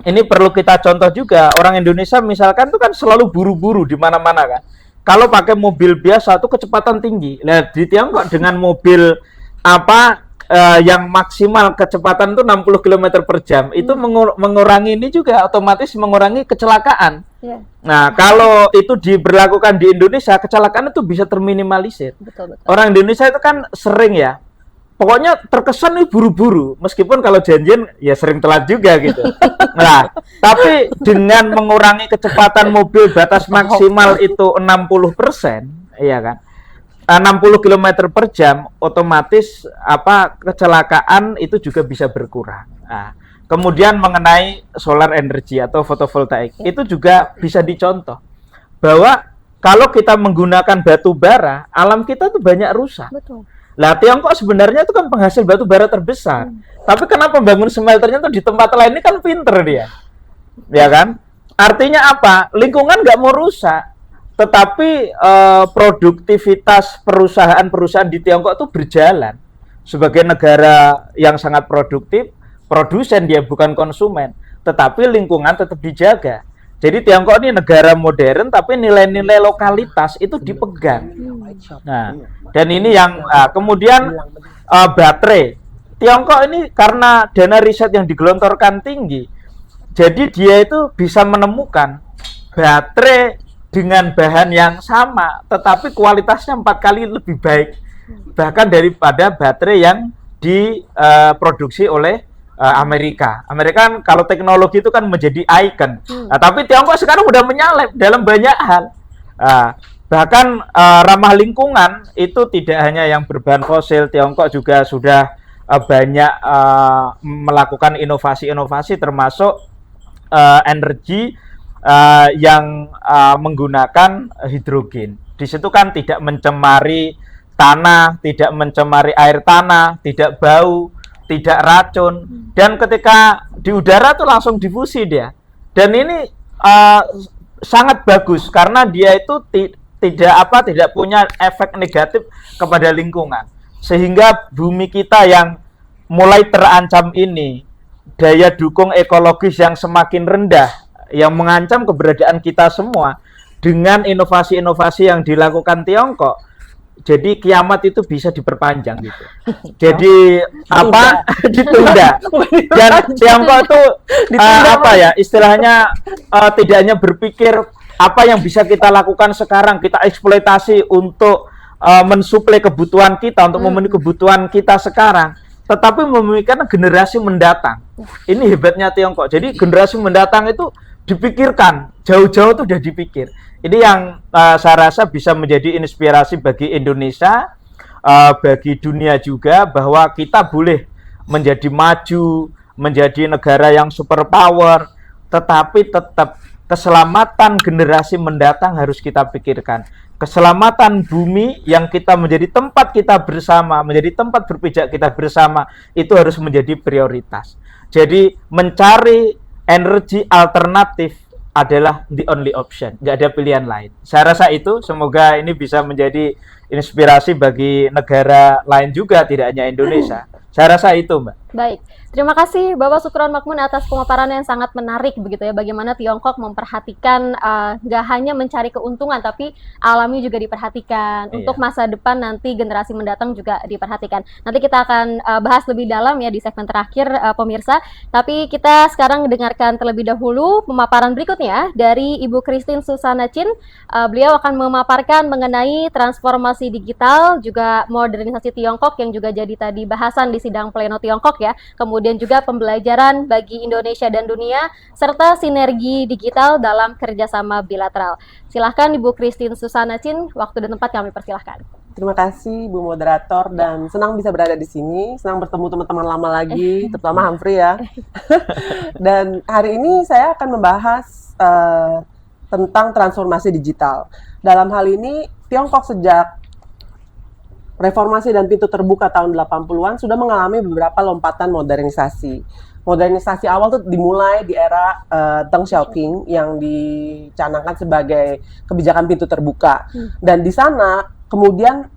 ini perlu kita contoh juga, orang Indonesia misalkan itu kan selalu buru-buru di mana-mana kan. Kalau pakai mobil biasa itu kecepatan tinggi. Nah, di Tiongkok dengan mobil yang maksimal kecepatan itu 60 km per jam, itu mengurangi ini juga otomatis mengurangi kecelakaan. Nah, kalau itu diberlakukan di Indonesia, kecelakaan itu bisa terminimalisir. Betul. Orang Indonesia itu kan sering ya, pokoknya terkesan nih buru-buru, meskipun kalau janjian ya sering telat juga gitu. Nah, tapi dengan mengurangi kecepatan mobil batas maksimal itu 60%, iya kan? 60 km per jam, otomatis kecelakaan itu juga bisa berkurang. Nah, kemudian mengenai solar energy atau fotovoltaik, itu juga bisa dicontoh bahwa kalau kita menggunakan batu bara, alam kita tuh banyak rusak. Betul. Lah Tiongkok sebenarnya itu kan penghasil batu bara terbesar. Tapi kenapa bangun smelternya tuh di tempat lain, ini kan pinter dia. Ya kan? Artinya apa? Lingkungan nggak mau rusak. Tetapi produktivitas perusahaan-perusahaan di Tiongkok itu berjalan. Sebagai negara yang sangat produktif, produsen dia bukan konsumen. Tetapi lingkungan tetap dijaga. Jadi Tiongkok ini negara modern, tapi nilai-nilai lokalitas itu dipegang. Nah, dan ini yang kemudian baterai. Tiongkok ini karena dana riset yang digelontorkan tinggi, jadi dia itu bisa menemukan baterai dengan bahan yang sama, tetapi kualitasnya 4 kali lebih baik, bahkan daripada baterai yang diproduksi oleh Amerika. Amerika kan kalau teknologi itu kan menjadi ikon. Nah, tapi Tiongkok sekarang udah menyalip dalam banyak hal. Bahkan ramah lingkungan itu tidak hanya yang berbahan fosil, Tiongkok juga sudah banyak melakukan inovasi-inovasi termasuk energi yang menggunakan hidrogen. Di situ kan tidak mencemari tanah, tidak mencemari air tanah, tidak bau, tidak racun, dan ketika di udara tuh langsung difusi dia. Dan ini sangat bagus karena dia itu tidak punya efek negatif kepada lingkungan. Sehingga bumi kita yang mulai terancam ini, daya dukung ekologis yang semakin rendah, yang mengancam keberadaan kita semua, dengan inovasi-inovasi yang dilakukan Tiongkok, jadi kiamat itu bisa diperpanjang gitu. Jadi apa ditunda. Dan Tiongkok itu istilahnya tidak hanya berpikir apa yang bisa kita lakukan sekarang, kita eksploitasi untuk mensuplai kebutuhan kita, untuk memenuhi kebutuhan kita sekarang, tetapi memikirkan generasi mendatang. Ini hebatnya Tiongkok. Jadi generasi mendatang itu dipikirkan, jauh-jauh itu sudah dipikir. Ini yang saya rasa bisa menjadi inspirasi bagi Indonesia, bagi dunia juga, bahwa kita boleh menjadi maju, menjadi negara yang superpower, tetapi tetap keselamatan generasi mendatang harus kita pikirkan. Keselamatan bumi yang kita menjadi tempat kita bersama, menjadi tempat berpijak kita bersama, itu harus menjadi prioritas. Jadi mencari energi alternatif adalah the only option, nggak ada pilihan lain. Saya rasa itu, semoga ini bisa menjadi inspirasi bagi negara lain juga, tidak hanya Indonesia. Saya rasa itu, Mbak. Baik, terima kasih Bapak Sukron Makmun atas pemaparan yang sangat menarik begitu ya, bagaimana Tiongkok memperhatikan nggak hanya mencari keuntungan tapi alamnya juga diperhatikan. Untuk masa depan nanti generasi mendatang juga diperhatikan. Nanti kita akan bahas lebih dalam ya di segmen terakhir pemirsa. Tapi kita sekarang dengarkan terlebih dahulu pemaparan berikutnya dari Ibu Christine Susana Chin. Beliau akan memaparkan mengenai transformasi digital juga modernisasi Tiongkok yang juga jadi tadi bahasan di sidang pleno Tiongkok ya, kemudian juga pembelajaran bagi Indonesia dan dunia, serta sinergi digital dalam kerjasama bilateral. Silahkan Ibu Christine Susana Chin, waktu dan tempat kami persilahkan. Terima kasih Bu Moderator, dan senang bisa berada di sini, senang bertemu teman-teman lama lagi, terutama Humphrey ya. Dan hari ini saya akan membahas tentang transformasi digital. Dalam hal ini, Tiongkok sejak reformasi dan pintu terbuka tahun 80-an sudah mengalami beberapa lompatan modernisasi. Modernisasi awal itu dimulai di era Deng Xiaoping yang dicanangkan sebagai kebijakan pintu terbuka. Dan di sana kemudian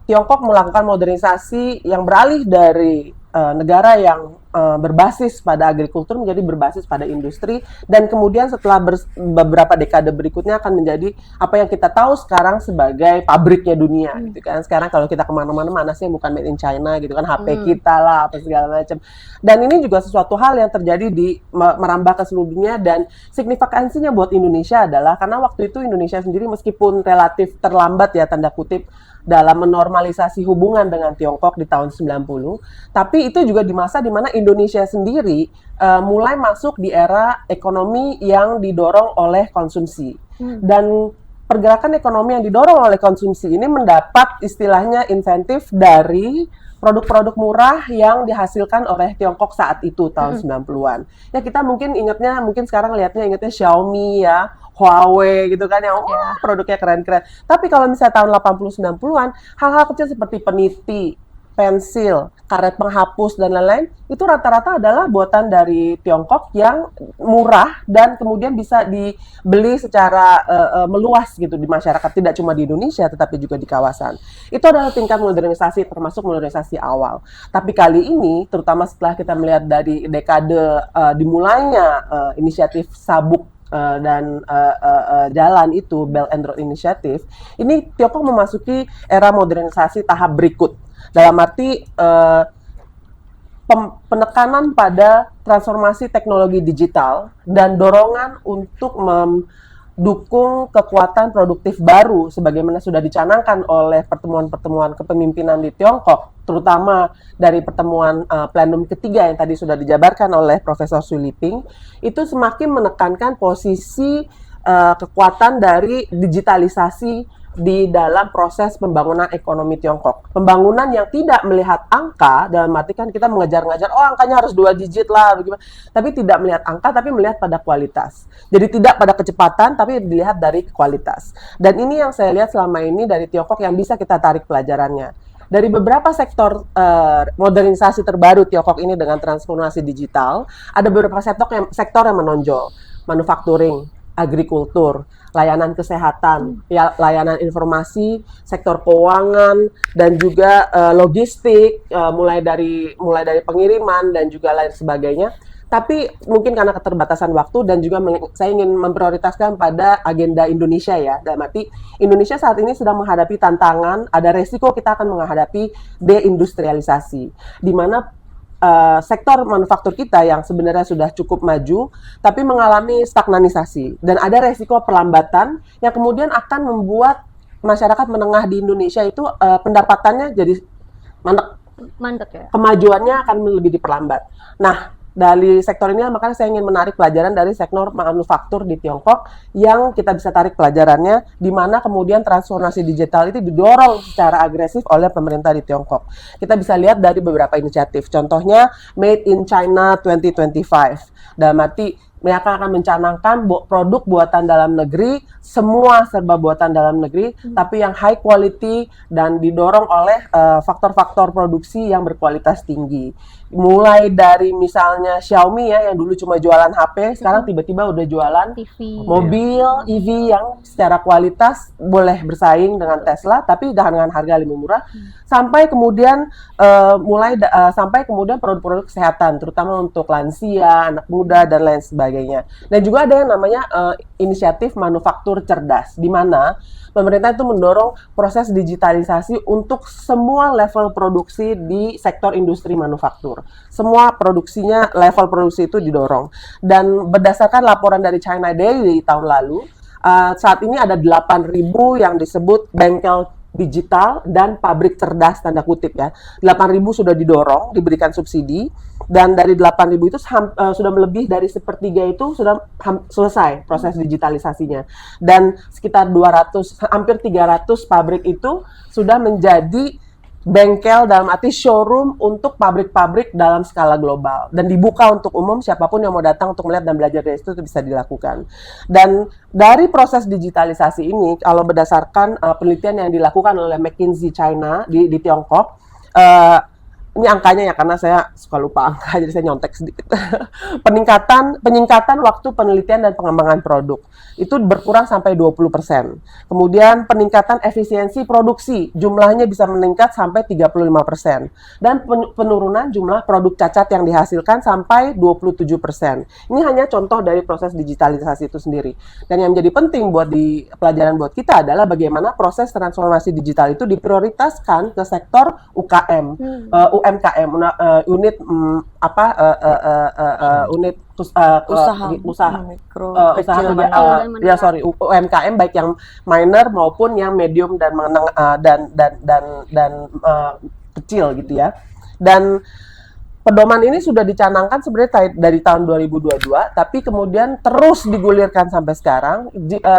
Tiongkok melakukan modernisasi yang beralih dari negara yang berbasis pada agrikultur menjadi berbasis pada industri, dan kemudian setelah beberapa dekade berikutnya akan menjadi apa yang kita tahu sekarang sebagai pabriknya dunia gitu kan. Sekarang kalau kita kemana-mana, mana sih yang bukan made in China gitu kan, HP kita lah apa segala macam. Dan ini juga sesuatu hal yang terjadi di merambah ke seluruh dunia, dan signifikansinya buat Indonesia adalah karena waktu itu Indonesia sendiri meskipun relatif terlambat ya tanda kutip dalam menormalisasi hubungan dengan Tiongkok di tahun 90, tapi itu juga di masa di mana Indonesia sendiri mulai masuk di era ekonomi yang didorong oleh konsumsi. Dan pergerakan ekonomi yang didorong oleh konsumsi ini mendapat istilahnya insentif dari produk-produk murah yang dihasilkan oleh Tiongkok saat itu tahun 90-an. Ya kita mungkin sekarang ingatnya Xiaomi ya, Huawei gitu kan yang produknya keren-keren. Tapi kalau misalnya tahun 80-90-an, hal-hal kecil seperti peniti, pensil, karet penghapus dan lain-lain itu rata-rata adalah buatan dari Tiongkok yang murah dan kemudian bisa dibeli secara meluas gitu di masyarakat, tidak cuma di Indonesia tetapi juga di kawasan. Itu adalah tingkat modernisasi, termasuk modernisasi awal. Tapi kali ini terutama setelah kita melihat dari dekade dimulainya inisiatif sabuk dan jalan itu Belt and Road Initiative, ini Tiongkok memasuki era modernisasi tahap berikut. Dalam arti penekanan pada transformasi teknologi digital dan dorongan untuk mendukung kekuatan produktif baru sebagaimana sudah dicanangkan oleh pertemuan-pertemuan kepemimpinan di Tiongkok, terutama dari pertemuan plenum ketiga yang tadi sudah dijabarkan oleh Profesor Xu Liping, itu semakin menekankan posisi kekuatan dari digitalisasi di dalam proses pembangunan ekonomi Tiongkok. Pembangunan yang tidak melihat angka, dalam arti kan kita mengejar-ngejar, angkanya harus 2 digit lah, bagaimana. Tapi tidak melihat angka, tapi melihat pada kualitas. Jadi tidak pada kecepatan, tapi dilihat dari kualitas. Dan ini yang saya lihat selama ini dari Tiongkok yang bisa kita tarik pelajarannya. Dari beberapa sektor modernisasi terbaru Tiongkok ini dengan transformasi digital, ada beberapa sektor yang menonjol. Manufacturing, agrikultur, layanan kesehatan, layanan informasi, sektor keuangan, dan juga logistik, mulai dari pengiriman dan juga lain sebagainya. Tapi mungkin karena keterbatasan waktu dan juga saya ingin memprioritaskan pada agenda Indonesia ya. Dalam arti Indonesia saat ini sedang menghadapi tantangan, ada resiko kita akan menghadapi deindustrialisasi, di mana sektor manufaktur kita yang sebenarnya sudah cukup maju, tapi mengalami stagnanisasi. Dan ada resiko perlambatan yang kemudian akan membuat masyarakat menengah di Indonesia itu pendapatannya jadi mandek ya. Kemajuannya akan lebih diperlambat. Nah, dari sektor ini makanya saya ingin menarik pelajaran dari sektor manufaktur di Tiongkok yang kita bisa tarik pelajarannya, di mana kemudian transformasi digital itu didorong secara agresif oleh pemerintah di Tiongkok. Kita bisa lihat dari beberapa inisiatif, contohnya Made in China 2025. Dalam arti mereka akan mencanangkan produk buatan dalam negeri, semua serba buatan dalam negeri, tapi yang high quality dan didorong oleh faktor-faktor produksi yang berkualitas tinggi. Mulai dari misalnya Xiaomi ya, yang dulu cuma jualan HP, sekarang tiba-tiba udah jualan TV, mobil, EV yang secara kualitas boleh bersaing dengan Tesla, tapi dengan harga lebih murah. Sampai kemudian sampai kemudian produk-produk kesehatan, terutama untuk lansia, anak muda dan lain sebagainya. Dan juga ada yang namanya inisiatif manufaktur cerdas, di mana pemerintah itu mendorong proses digitalisasi untuk semua level produksi di sektor industri manufaktur. Semua produksinya, level produksi itu didorong. Dan berdasarkan laporan dari China Daily tahun lalu, saat ini ada 8.000 yang disebut bengkel digital dan pabrik cerdas, tanda kutip ya. 8.000 sudah didorong, diberikan subsidi, dan dari 8.000 itu sudah lebih dari sepertiga itu sudah selesai proses digitalisasinya. Dan sekitar hampir 300 pabrik itu sudah menjadi bengkel dalam arti showroom untuk pabrik-pabrik dalam skala global dan dibuka untuk umum, siapapun yang mau datang untuk melihat dan belajar dari itu bisa dilakukan. Dan dari proses digitalisasi ini, kalau berdasarkan penelitian yang dilakukan oleh McKinsey China di Tiongkok, ini angkanya ya karena saya suka lupa angka jadi saya nyontek sedikit. Peningkatan waktu penelitian dan pengembangan produk itu berkurang sampai 20%. Kemudian peningkatan efisiensi produksi, jumlahnya bisa meningkat sampai 35%. Dan penurunan jumlah produk cacat yang dihasilkan sampai 27%. Ini hanya contoh dari proses digitalisasi itu sendiri. Dan yang menjadi penting pelajaran buat kita adalah bagaimana proses transformasi digital itu diprioritaskan ke sektor UKM, UMKM, unit unit usaha mikro, usaha kecil, UMKM baik yang minor maupun yang medium dan menengah dan kecil gitu ya. Dan pedoman ini sudah dicanangkan sebenarnya dari tahun 2022, tapi kemudian terus digulirkan sampai sekarang,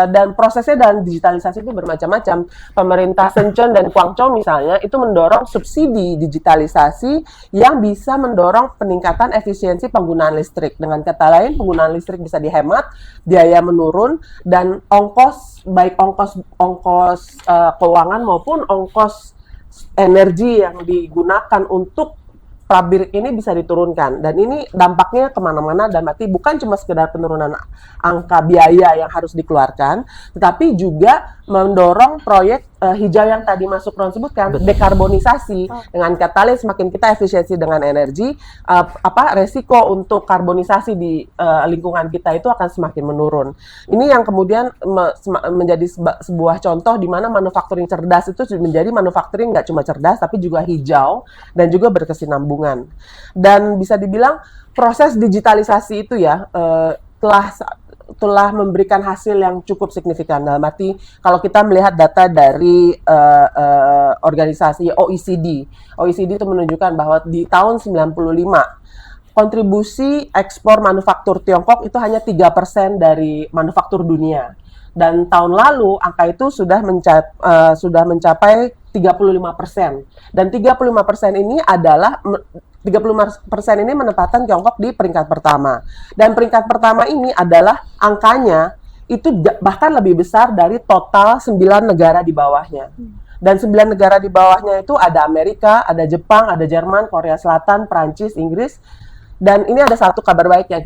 dan prosesnya dan digitalisasi itu bermacam-macam. Pemerintah Shenzhen dan Guangzhou misalnya itu mendorong subsidi digitalisasi yang bisa mendorong peningkatan efisiensi penggunaan listrik. Dengan kata lain, penggunaan listrik bisa dihemat, biaya menurun, dan baik ongkos keuangan maupun ongkos energi yang digunakan untuk pabrik ini bisa diturunkan, dan ini dampaknya kemana-mana, dan berarti bukan cuma sekedar penurunan angka biaya yang harus dikeluarkan, tetapi juga mendorong proyek hijau yang tadi Mas Sukron sebutkan, dekarbonisasi. Dengan kata lain, semakin kita efisiensi dengan energi, resiko untuk karbonisasi di lingkungan kita itu akan semakin menurun. Ini yang kemudian menjadi sebuah contoh di mana manufacturing cerdas itu menjadi manufacturing nggak cuma cerdas, tapi juga hijau dan juga berkesinambungan. Dan bisa dibilang proses digitalisasi itu ya telah memberikan hasil yang cukup signifikan. Dalam arti, kalau kita melihat data dari organisasi OECD itu menunjukkan bahwa di tahun 95 kontribusi ekspor manufaktur Tiongkok itu hanya 3% dari manufaktur dunia. Dan tahun lalu angka itu sudah mencapai 35%. Dan 35% ini adalah 35% ini menempatkan Tiongkok di peringkat pertama. Dan peringkat pertama ini adalah angkanya itu bahkan lebih besar dari total 9 negara di bawahnya. Dan 9 negara di bawahnya itu ada Amerika, ada Jepang, ada Jerman, Korea Selatan, Prancis, Inggris. Dan ini ada satu kabar baik yang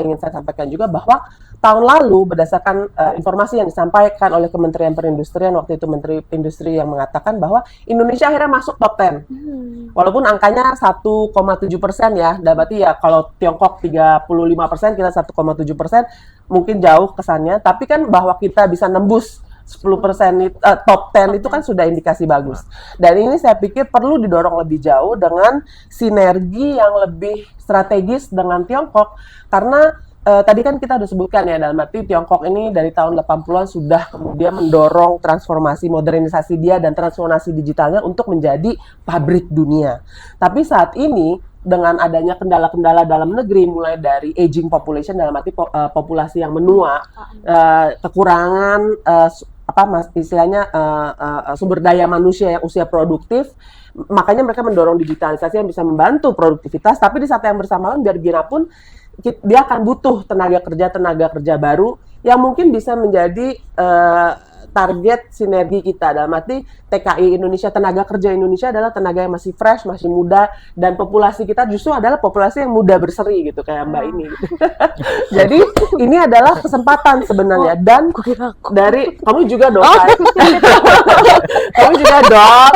ingin saya sampaikan juga, bahwa tahun lalu berdasarkan informasi yang disampaikan oleh Kementerian Perindustrian, waktu itu Menteri Industri yang mengatakan bahwa Indonesia akhirnya masuk top 10. Walaupun angkanya 1,7% ya, dan berarti ya kalau Tiongkok 35%, kita 1,7%, mungkin jauh kesannya, tapi kan bahwa kita bisa nembus 10% top 10 itu kan sudah indikasi bagus. Dan ini saya pikir perlu didorong lebih jauh dengan sinergi yang lebih strategis dengan Tiongkok, karena tadi kan kita udah sebutkan ya, dalam arti Tiongkok ini dari tahun 80-an sudah kemudian mendorong transformasi modernisasi dia dan transformasi digitalnya untuk menjadi pabrik dunia. Tapi saat ini dengan adanya kendala-kendala dalam negeri, mulai dari aging population, dalam arti populasi yang menua, kekurangan sumber daya manusia yang usia produktif, makanya mereka mendorong digitalisasi yang bisa membantu produktivitas. Tapi di saat yang bersamaan, biar gimana pun dia akan butuh tenaga kerja baru yang mungkin bisa menjadi target sinergi kita. Dalam arti TKI Indonesia, tenaga kerja Indonesia adalah tenaga yang masih fresh, masih muda, dan populasi kita justru adalah populasi yang muda berseri gitu, kayak Mbak ini gitu. Jadi ini adalah kesempatan sebenarnya, dan dari kamu juga dong, kamu juga dong.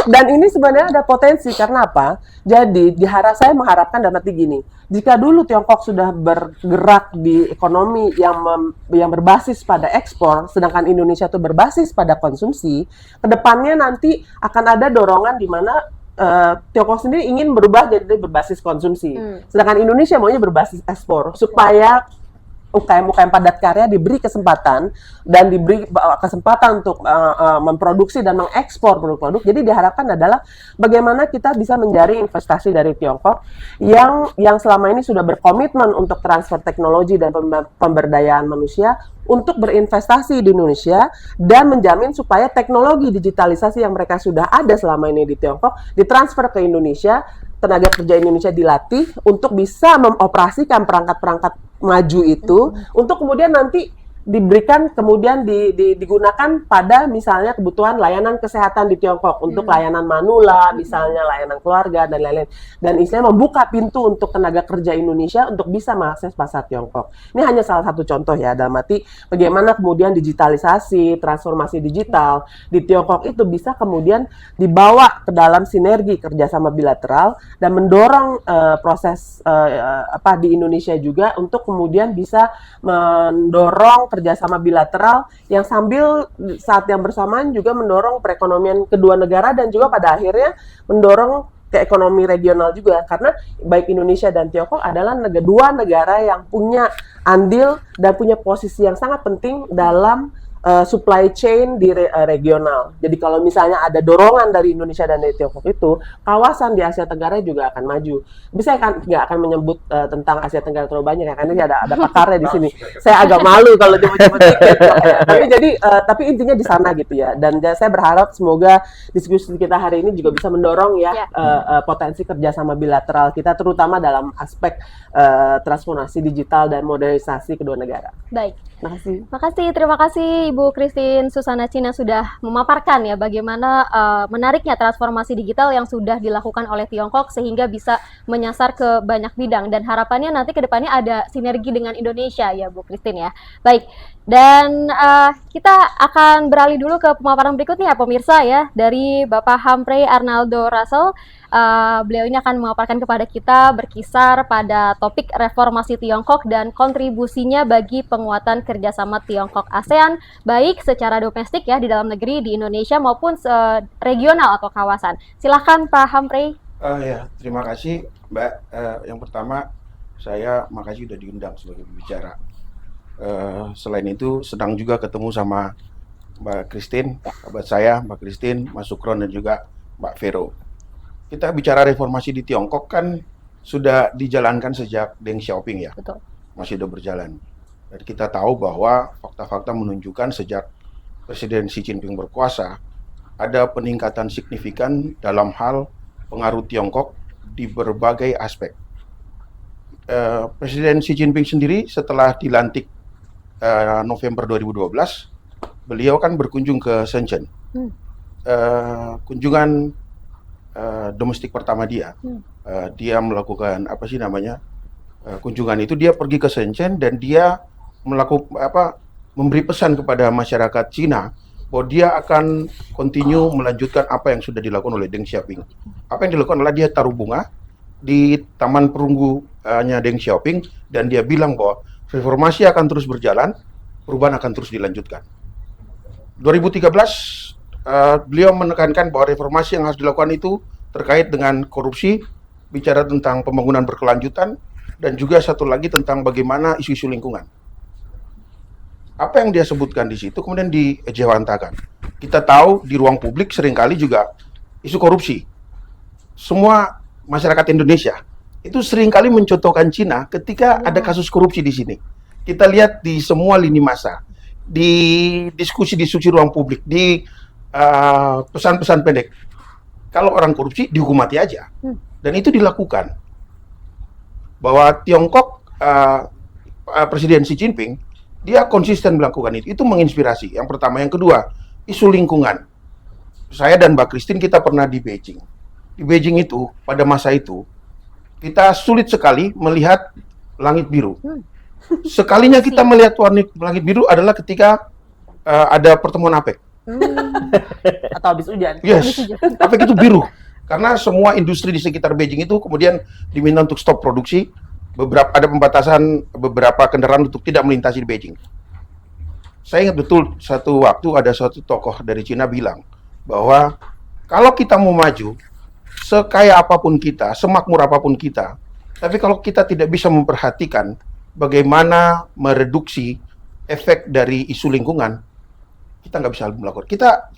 Dan ini sebenarnya ada potensi, karena apa? Jadi saya mengharapkan dalam arti gini, jika dulu Tiongkok sudah bergerak di ekonomi yang berbasis pada ekspor, sedangkan Indonesia itu berbasis pada konsumsi, kedepannya nanti akan ada dorongan di mana Tiongkok sendiri ingin berubah jadi berbasis konsumsi, sedangkan Indonesia maunya berbasis ekspor, supaya UKM-UKM padat karya diberi kesempatan dan diberi kesempatan untuk memproduksi dan mengekspor produk-produk. Jadi diharapkan adalah bagaimana kita bisa menjaring investasi dari Tiongkok yang selama ini sudah berkomitmen untuk transfer teknologi dan pemberdayaan manusia untuk berinvestasi di Indonesia dan menjamin supaya teknologi digitalisasi yang mereka sudah ada selama ini di Tiongkok ditransfer ke Indonesia. Tenaga kerja Indonesia dilatih untuk bisa mengoperasikan perangkat-perangkat maju itu, untuk kemudian nanti diberikan, kemudian digunakan pada misalnya kebutuhan layanan kesehatan di Tiongkok, untuk layanan manula, misalnya layanan keluarga dan lain-lain, dan istilahnya membuka pintu untuk tenaga kerja Indonesia untuk bisa mengakses pasar Tiongkok. Ini hanya salah satu contoh ya, dalam arti bagaimana kemudian digitalisasi, transformasi digital di Tiongkok itu bisa kemudian dibawa ke dalam sinergi kerjasama bilateral dan mendorong proses di Indonesia juga untuk kemudian bisa mendorong kerjasama bilateral yang sambil saat yang bersamaan juga mendorong perekonomian kedua negara dan juga pada akhirnya mendorong ke ekonomi regional juga, karena baik Indonesia dan Tiongkok adalah dua negara yang punya andil dan punya posisi yang sangat penting dalam supply chain di regional. Jadi kalau misalnya ada dorongan dari Indonesia dan dari Tiongkok itu, kawasan di Asia Tenggara juga akan maju. Tapi saya nggak akan menyebut tentang Asia Tenggara terlalu banyak ya, karena ini ada pakarnya di sini. Saya agak malu kalau nyebut-nyebut dikit. Tapi intinya di sana gitu ya. Dan saya berharap semoga diskusi kita hari ini juga bisa mendorong ya potensi kerjasama bilateral kita, terutama dalam aspek transformasi digital dan modernisasi kedua negara. Baik. Terima kasih. Ibu Christine Susana Cina sudah memaparkan ya bagaimana menariknya transformasi digital yang sudah dilakukan oleh Tiongkok sehingga bisa menyasar ke banyak bidang, dan harapannya nanti ke depannya ada sinergi dengan Indonesia ya Bu Christine ya. Baik, dan kita akan beralih dulu ke pemaparan berikutnya pemirsa ya, dari Bapak Humphrey Arnaldo Russell. Beliau ini akan memaparkan kepada kita berkisar pada topik reformasi Tiongkok dan kontribusinya bagi penguatan kerjasama Tiongkok ASEAN, baik secara domestik ya di dalam negeri di Indonesia maupun regional atau kawasan. Silakan Pak Humphrey. Ya, terima kasih Mbak. Yang pertama, saya makasih sudah diundang sebagai pembicara. Selain itu, senang juga ketemu sama Mbak Christine, sahabat saya, Mbak Christine, Mas Sukron, dan juga Mbak Vero. Kita bicara reformasi di Tiongkok kan sudah dijalankan sejak Deng Xiaoping ya. Betul. Masih sudah berjalan. Dan kita tahu bahwa fakta-fakta menunjukkan sejak Presiden Xi Jinping berkuasa, ada peningkatan signifikan dalam hal pengaruh Tiongkok di berbagai aspek. Presiden Xi Jinping sendiri setelah dilantik November 2012, beliau kan berkunjung ke Shenzhen. Kunjungan domestik pertama dia. Dia melakukan kunjungan itu, dia pergi ke Shenzhen dan dia memberi pesan kepada masyarakat Cina bahwa dia akan continue melanjutkan apa yang sudah dilakukan oleh Deng Xiaoping. Apa yang dilakukan adalah dia taruh bunga di taman perunggunya Deng Xiaoping dan dia bilang bahwa reformasi akan terus berjalan, perubahan akan terus dilanjutkan. 2013 beliau menekankan bahwa reformasi yang harus dilakukan itu terkait dengan korupsi, bicara tentang pembangunan berkelanjutan, dan juga satu lagi tentang bagaimana isu-isu lingkungan. Apa yang dia sebutkan di situ kemudian dijewantakan. Kita tahu di ruang publik seringkali juga isu korupsi. Semua masyarakat Indonesia itu seringkali mencontohkan Cina ketika ada kasus korupsi di sini. Kita lihat di semua lini masa, di diskusi-diskusi ruang publik, di pesan-pesan pendek. Kalau orang korupsi dihukum mati aja. Dan itu dilakukan. Bahwa Tiongkok, Presiden Xi Jinping, dia konsisten melakukan itu. Itu menginspirasi. Yang pertama. Yang kedua, isu lingkungan. Saya dan Mbak Christine kita pernah di Beijing. Di Beijing itu, pada masa itu, kita sulit sekali melihat langit biru. Sekalinya kita melihat langit biru adalah ketika ada pertemuan APEC. Atau habis hujan. Yes, APEC itu biru. Karena semua industri di sekitar Beijing itu kemudian diminta untuk stop produksi. Ada pembatasan beberapa kendaraan untuk tidak melintasi di Beijing. Saya ingat betul satu waktu ada suatu tokoh dari Cina bilang bahwa kalau kita mau maju, sekaya apapun kita, semakmur apapun kita, tapi kalau kita tidak bisa memperhatikan bagaimana mereduksi efek dari isu lingkungan, kita nggak bisa melakukan.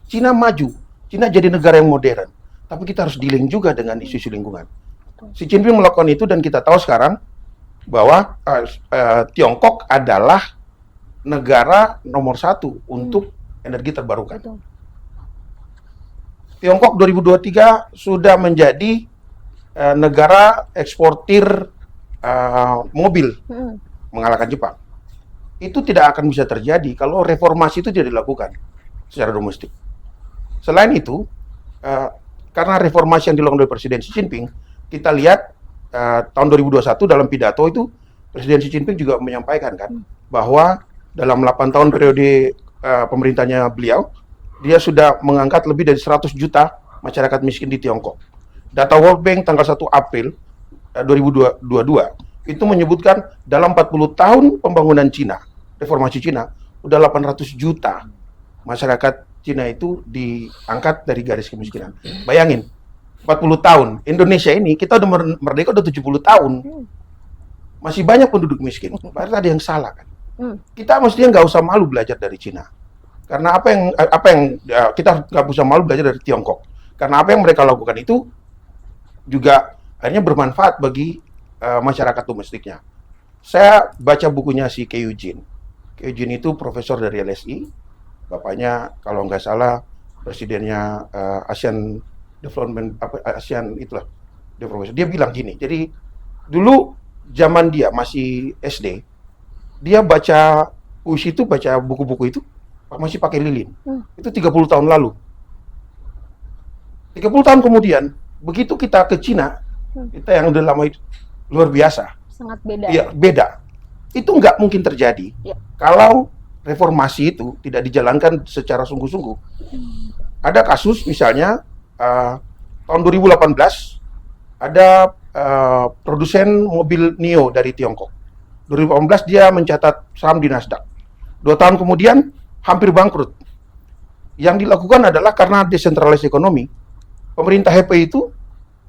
Cina maju, Cina jadi negara yang modern, tapi kita harus dealing juga dengan isu-isu lingkungan. Xi Jinping melakukan itu dan kita tahu sekarang bahwa Tiongkok adalah negara nomor 1 untuk energi terbarukan. Betul. Tiongkok 2023 sudah menjadi negara eksportir mobil, mengalahkan Jepang. Itu tidak akan bisa terjadi kalau reformasi itu tidak dilakukan secara domestik. Selain itu, karena reformasi yang dilakukan oleh Presiden Xi Jinping, kita lihat tahun 2021 dalam pidato itu Presiden Xi Jinping juga menyampaikan kan bahwa dalam 8 tahun periode pemerintahnya beliau, dia sudah mengangkat lebih dari 100 juta masyarakat miskin di Tiongkok. Data World Bank tanggal 1 April 2022 itu menyebutkan dalam 40 tahun pembangunan Cina, reformasi Cina, udah 800 juta masyarakat Cina itu diangkat dari garis kemiskinan. Bayangin, 40 tahun. Indonesia ini, kita udah merdeka udah 70 tahun. Masih banyak penduduk miskin. Berarti ada yang salah kan? Kita mestinya nggak usah malu belajar dari Cina. Karena kita nggak bisa malu belajar dari Tiongkok. Karena apa yang mereka lakukan itu juga akhirnya bermanfaat bagi masyarakat domestiknya. Saya baca bukunya si Kei Eugene. Kei Eugene itu profesor dari LSI. Bapaknya kalau nggak salah presidennya ASEAN Development ASEAN itulah dia profesor. Dia bilang gini. Jadi dulu zaman dia masih SD, dia baca puisi itu, baca buku-buku itu masih pakai lilin. Itu 30 tahun lalu. 30 tahun kemudian, begitu kita ke Cina, kita yang udah lama itu, luar biasa. Sangat beda. Iya, beda. Itu nggak mungkin terjadi kalau reformasi itu tidak dijalankan secara sungguh-sungguh. Ada kasus misalnya tahun 2018 ada produsen mobil Nio dari Tiongkok. 2018 dia mencatat saham di Nasdaq. 2 tahun kemudian hampir bangkrut. Yang dilakukan adalah karena desentralisasi ekonomi. Pemerintah HP itu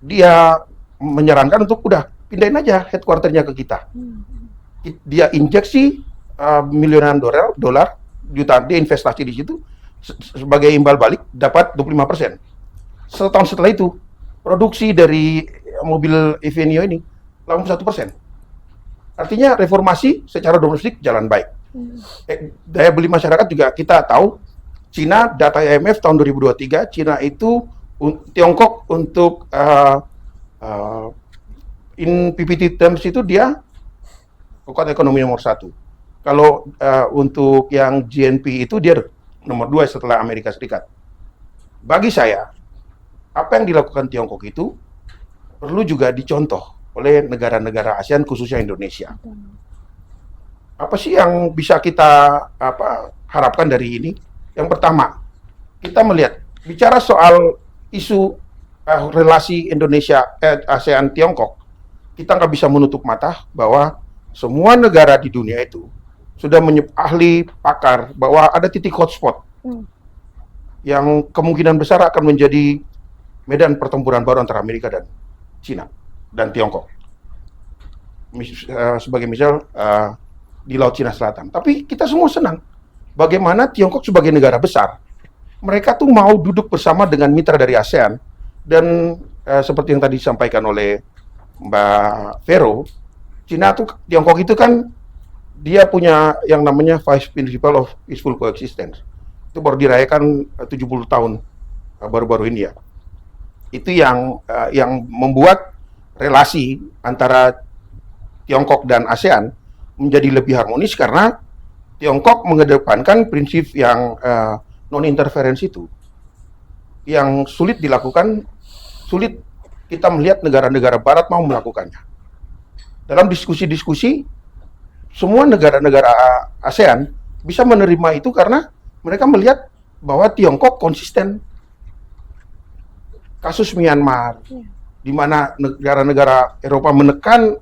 dia menyarankan untuk udah pindahin aja headquarternya ke kita. Dia injeksi miliaran dolar, jutaan, dia investasi di situ sebagai imbal balik dapat 25%. Setahun setelah itu produksi dari mobil EV Nio ini 81%. Artinya reformasi secara domestik jalan baik. Daya beli masyarakat juga kita tahu. Cina, data IMF tahun 2023, Cina itu Tiongkok untuk in PPT terms itu dia kekuatan ekonomi nomor 1. Kalau untuk yang GNP itu dia nomor 2 setelah Amerika Serikat. Bagi saya, apa yang dilakukan Tiongkok itu perlu juga dicontoh oleh negara-negara ASEAN, khususnya Indonesia. Apa sih yang bisa kita harapkan dari ini? Yang pertama, kita melihat bicara soal isu relasi Indonesia ASEAN Tiongkok, kita nggak bisa menutup mata bahwa semua negara di dunia itu sudah ahli pakar bahwa ada titik hotspot yang kemungkinan besar akan menjadi medan pertempuran baru antara Amerika dan Cina dan Tiongkok. Sebagai misal di Laut Cina Selatan. Tapi kita semua senang bagaimana Tiongkok sebagai negara besar, mereka tuh mau duduk bersama dengan mitra dari ASEAN dan seperti yang tadi disampaikan oleh Mbak Vero, Tiongkok itu kan dia punya yang namanya Five Principles of Peaceful Coexistence. Itu baru dirayakan 70 tahun baru-baru ini ya. Itu yang membuat relasi antara Tiongkok dan ASEAN menjadi lebih harmonis karena Tiongkok mengedepankan prinsip yang non-interference itu. Yang sulit dilakukan, sulit kita melihat negara-negara barat mau melakukannya. Dalam diskusi-diskusi, semua negara-negara ASEAN bisa menerima itu karena mereka melihat bahwa Tiongkok konsisten. Kasus Myanmar, di mana negara-negara Eropa menekan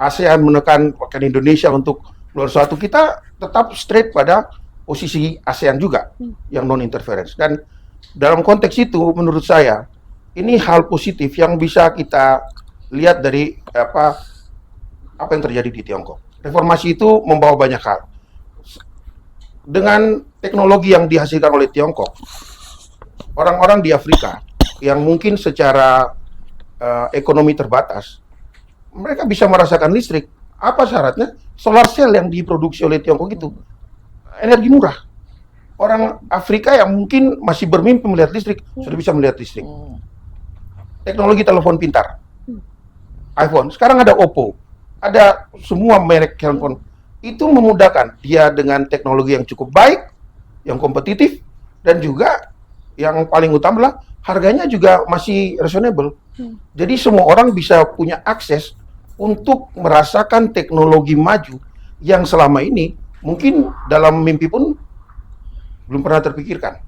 ASEAN, menekan Indonesia untuk luar suatu, kita tetap straight pada posisi ASEAN juga yang non-interference. Dan dalam konteks itu, menurut saya, ini hal positif yang bisa kita lihat dari apa yang terjadi di Tiongkok. Reformasi itu membawa banyak hal. Dengan teknologi yang dihasilkan oleh Tiongkok, orang-orang di Afrika yang mungkin secara ekonomi terbatas, mereka bisa merasakan listrik. Apa syaratnya? Solar cell yang diproduksi oleh Tiongkok itu energi murah. Orang Afrika yang mungkin masih bermimpi melihat listrik, sudah bisa melihat listrik. Teknologi telepon pintar, iPhone. Sekarang ada Oppo, ada semua merek handphone. Itu memudahkan dia dengan teknologi yang cukup baik, yang kompetitif, dan juga yang paling utama adalah harganya juga masih reasonable. Jadi semua orang bisa punya akses untuk merasakan teknologi maju yang selama ini mungkin dalam mimpi pun belum pernah terpikirkan.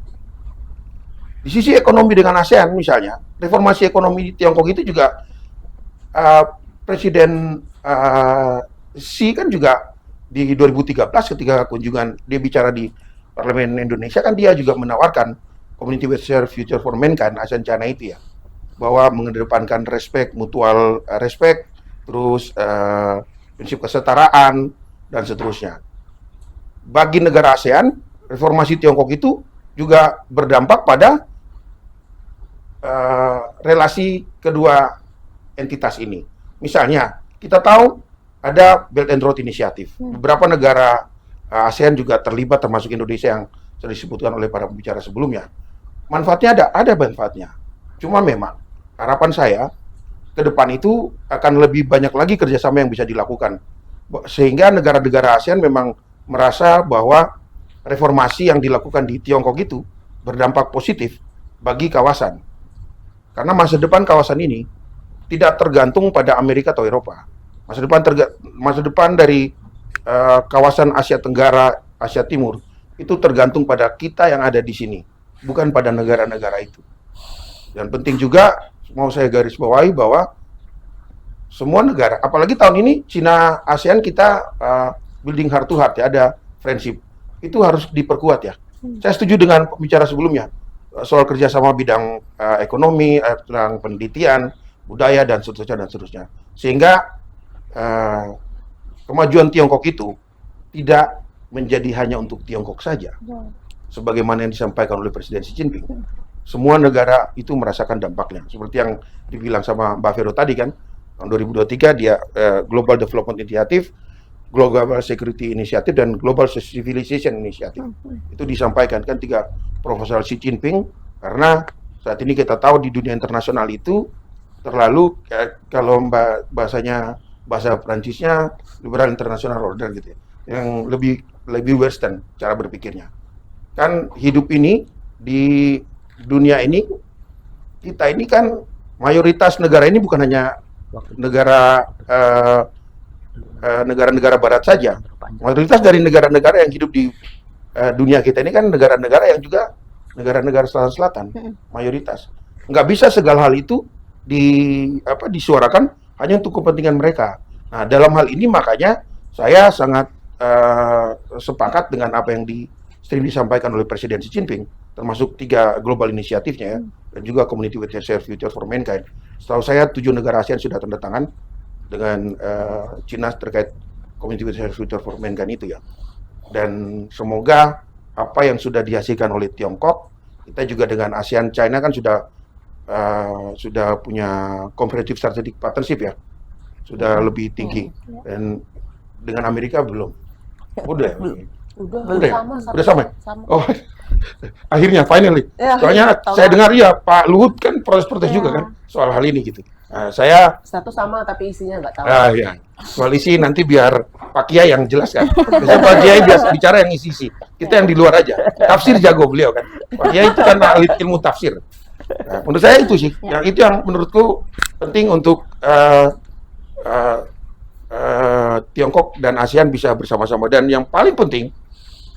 Di sisi ekonomi dengan ASEAN misalnya, reformasi ekonomi di Tiongkok itu juga Presiden Xi kan juga di 2013 ketika kunjungan dia bicara di Parlemen Indonesia kan dia juga menawarkan Community with Shared Future for Mankind, ASEAN China itu ya, bahwa mengedepankan respect, mutual respect, terus prinsip kesetaraan dan seterusnya. Bagi negara ASEAN, reformasi Tiongkok itu juga berdampak pada relasi kedua entitas ini. Misalnya, kita tahu ada Belt and Road Initiative. Beberapa negara ASEAN juga terlibat, termasuk Indonesia yang sudah disebutkan oleh para pembicara sebelumnya. Manfaatnya ada manfaatnya. Cuma memang harapan saya ke depan itu akan lebih banyak lagi kerjasama yang bisa dilakukan. Sehingga negara-negara ASEAN memang merasa bahwa reformasi yang dilakukan di Tiongkok itu berdampak positif bagi kawasan. Karena masa depan kawasan ini tidak tergantung pada Amerika atau Eropa. Masa depan dari kawasan Asia Tenggara, Asia Timur itu tergantung pada kita yang ada di sini, bukan pada negara-negara itu. Dan penting juga mau saya garis bawahi bahwa semua negara, apalagi tahun ini Cina ASEAN kita building heart to heart ya, ada friendship. Itu harus diperkuat ya. Saya setuju dengan pembicara sebelumnya soal kerjasama bidang ekonomi, tentang penelitian, budaya dan seterusnya. Sehingga kemajuan Tiongkok itu tidak menjadi hanya untuk Tiongkok saja. Sebagaimana yang disampaikan oleh Presiden Xi Jinping. Semua negara itu merasakan dampaknya. Seperti yang dibilang sama Mbak Vero tadi kan, tahun 2023 dia Global Development Initiative, Global Security Initiative, dan Global Civilization Initiative. Itu disampaikan kan 3 proposal Xi Jinping, karena saat ini kita tahu di dunia internasional itu terlalu kalau bahasa Prancisnya liberal international order gitu ya, yang lebih western cara berpikirnya. Kan hidup ini di dunia ini, kita ini kan mayoritas negara ini bukan hanya negara-negara barat saja. Mayoritas dari negara-negara yang hidup di dunia kita ini kan negara-negara yang juga negara-negara selatan, mayoritas. Nggak bisa segala hal itu disuarakan hanya untuk kepentingan mereka. Nah, dalam hal ini makanya saya sangat sepakat dengan apa yang sering disampaikan oleh Presiden Xi Jinping, termasuk 3 global inisiatifnya ya, dan juga Community with a Shared Future for Mankind. Setahu saya 7 negara ASEAN sudah tanda tangan dengan China terkait Community with a Shared Future for Mankind itu ya. Dan semoga apa yang sudah dihasilkan oleh Tiongkok, kita juga dengan ASEAN China kan sudah punya Comprehensive Strategic Partnership ya, sudah lebih tinggi. Dan dengan Amerika belum. Udah sama. Oh, akhirnya finally. Ya, Soalnya saya dengar ya Pak Luhut kan protes juga kan soal hal ini gitu. Nah, saya satu sama tapi isinya nggak tahu. ya. Soal isi nanti biar Pak Kiai yang jelaskan. Biasanya Pak Kiai biasa bicara yang isi. Kita yang di luar aja. Tafsir jago beliau kan. Pak Kiai itu kan ahli ilmu tafsir. Nah, menurut saya itu sih. Yang itu yang menurutku penting untuk Tiongkok dan ASEAN bisa bersama-sama. Dan yang paling penting,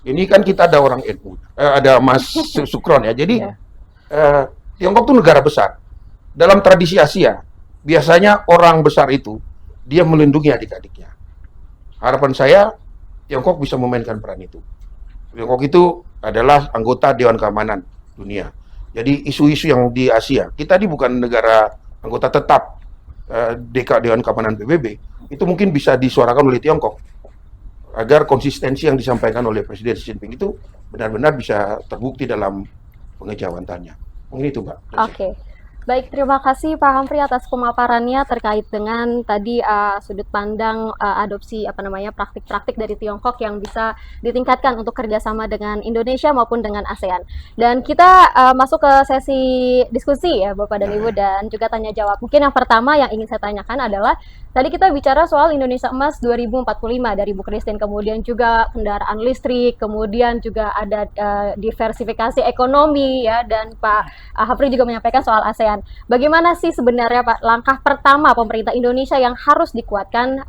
ini kan kita ada orang NU, ada Mas Sukron ya. Jadi Tiongkok itu negara besar. Dalam tradisi Asia, biasanya orang besar itu dia melindungi adik-adiknya. Harapan saya Tiongkok bisa memainkan peran itu. Tiongkok itu adalah anggota Dewan Keamanan Dunia. Jadi isu-isu yang di Asia, kita ini bukan negara anggota tetap Dewan Keamanan PBB, itu mungkin bisa disuarakan oleh Tiongkok agar konsistensi yang disampaikan oleh Presiden Xi Jinping itu benar-benar bisa terbukti dalam pengejawantannya. Mungkin itu, Mbak. Oke. Baik, terima kasih Pak Humphrey atas pemaparannya terkait dengan tadi sudut pandang adopsi praktik-praktik dari Tiongkok yang bisa ditingkatkan untuk kerjasama dengan Indonesia maupun dengan ASEAN. Dan kita masuk ke sesi diskusi ya Bapak dan Ibu, dan juga tanya jawab. Mungkin yang pertama yang ingin saya tanyakan adalah tadi kita bicara soal Indonesia Emas 2045 dari Bu Christine, kemudian juga kendaraan listrik, kemudian juga ada diversifikasi ekonomi ya, dan Pak Humphrey juga menyampaikan soal ASEAN. Bagaimana sih sebenarnya Pak langkah pertama pemerintah Indonesia yang harus dikuatkan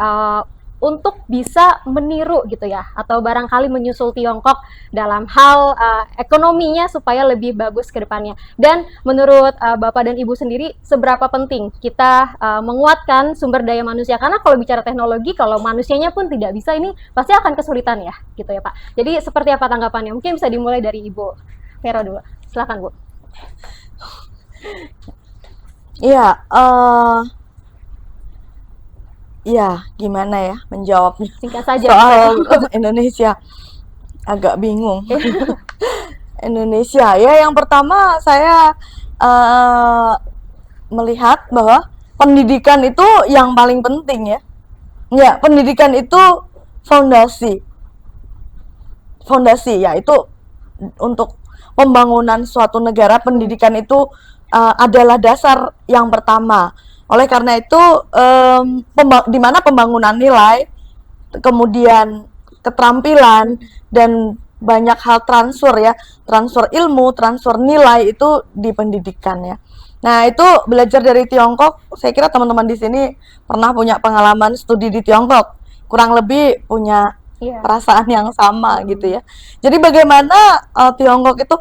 untuk bisa meniru gitu ya, atau barangkali menyusul Tiongkok dalam hal ekonominya supaya lebih bagus ke depannya? Dan menurut Bapak dan Ibu sendiri, seberapa penting kita menguatkan sumber daya manusia? Karena kalau bicara teknologi, kalau manusianya pun tidak bisa, ini pasti akan kesulitan ya, gitu ya Pak. Jadi seperti apa tanggapannya? Mungkin bisa dimulai dari Ibu Vero dulu. Silakan Bu. Iya, gimana ya menjawabnya Singkat saja. soal Indonesia. agak bingung. Indonesia ya, yang pertama saya melihat bahwa pendidikan itu yang paling penting ya. Ya, pendidikan itu fondasi. Fondasi yaitu untuk pembangunan suatu negara, pendidikan itu adalah dasar yang pertama. Oleh karena itu di mana pembangunan nilai, kemudian keterampilan dan banyak hal transfer ya, transfer ilmu, transfer nilai itu di pendidikan ya. Nah, itu belajar dari Tiongkok, saya kira teman-teman di sini pernah punya pengalaman studi di Tiongkok, kurang lebih punya perasaan yang sama gitu ya. Jadi bagaimana Tiongkok itu,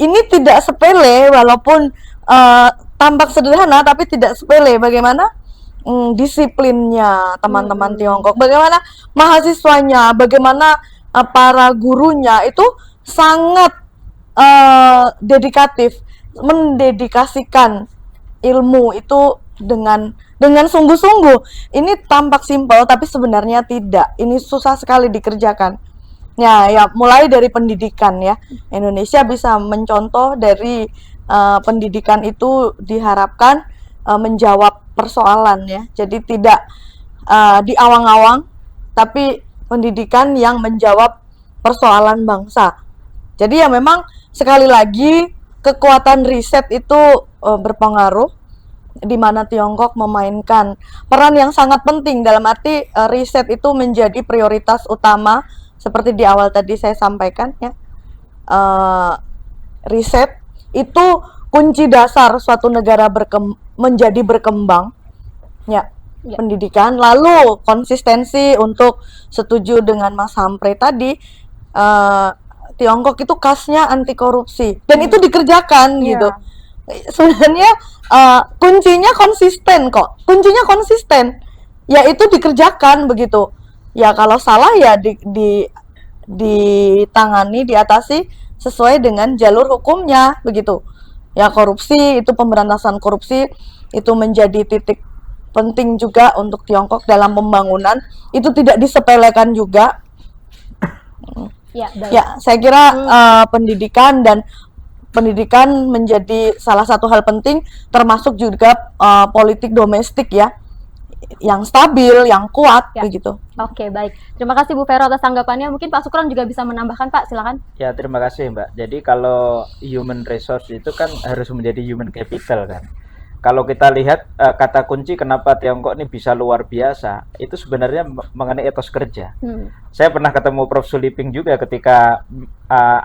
ini tidak sepele walaupun tampak sederhana tapi tidak sepele, bagaimana disiplinnya teman-teman Tiongkok, bagaimana mahasiswanya, bagaimana para gurunya itu sangat dedikatif, mendedikasikan ilmu itu dengan sungguh-sungguh. Ini tampak simpel tapi sebenarnya tidak. Ini susah sekali dikerjakan. Ya, mulai dari pendidikan ya. Indonesia bisa mencontoh dari pendidikan itu diharapkan menjawab persoalan ya. Jadi tidak diawang-awang, tapi pendidikan yang menjawab persoalan bangsa. Jadi ya memang sekali lagi kekuatan riset itu berpengaruh, di mana Tiongkok memainkan peran yang sangat penting, dalam arti riset itu menjadi prioritas utama seperti di awal tadi saya sampaikan ya. Riset itu kunci dasar suatu negara menjadi berkembang ya. Pendidikan, lalu konsistensi, untuk setuju dengan Mas Hampri tadi, Tiongkok itu khasnya anti korupsi dan itu dikerjakan gitu. Sebenarnya kuncinya konsisten kok, kuncinya konsisten, yaitu dikerjakan begitu. Ya kalau salah ya ditangani, diatasi sesuai dengan jalur hukumnya begitu. Ya korupsi itu, pemberantasan korupsi itu menjadi titik penting juga untuk Tiongkok dalam pembangunan, itu tidak disepelekan juga. Ya, saya kira pendidikan menjadi salah satu hal penting, termasuk juga politik domestik ya, yang stabil, yang kuat begitu. Oke, baik. Terima kasih Bu Vero atas tanggapannya. Mungkin Pak Sukron juga bisa menambahkan, Pak, silakan. Ya, terima kasih Mbak. Jadi kalau human resource itu kan harus menjadi human capital kan. Kalau kita lihat kata kunci kenapa Tiongkok ini bisa luar biasa, itu sebenarnya mengenai etos kerja. Saya pernah ketemu Prof. Suliping juga ketika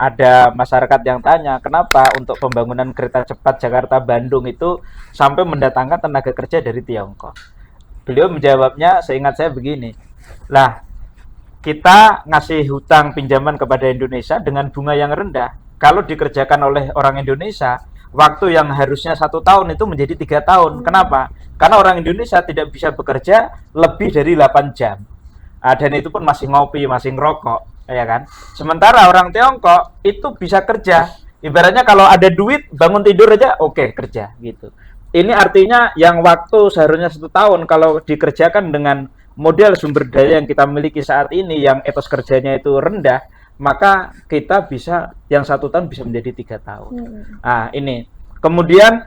ada masyarakat yang tanya, kenapa untuk pembangunan kereta cepat Jakarta-Bandung itu sampai mendatangkan tenaga kerja dari Tiongkok. Beliau menjawabnya, seingat saya begini, lah kita ngasih hutang pinjaman kepada Indonesia dengan bunga yang rendah, kalau dikerjakan oleh orang Indonesia, waktu yang harusnya 1 tahun itu menjadi 3 tahun. Kenapa? Karena orang Indonesia tidak bisa bekerja lebih dari 8 jam. Dan itu pun masih ngopi, masih ngerokok, ya kan? Sementara orang Tiongkok itu bisa kerja. Ibaratnya kalau ada duit, bangun tidur aja, oke, kerja gitu. Ini artinya yang waktu seharusnya 1 tahun, kalau dikerjakan dengan model sumber daya yang kita miliki saat ini, yang etos kerjanya itu rendah, maka kita bisa yang 1 tahun bisa menjadi 3 tahun. Nah, ini. Kemudian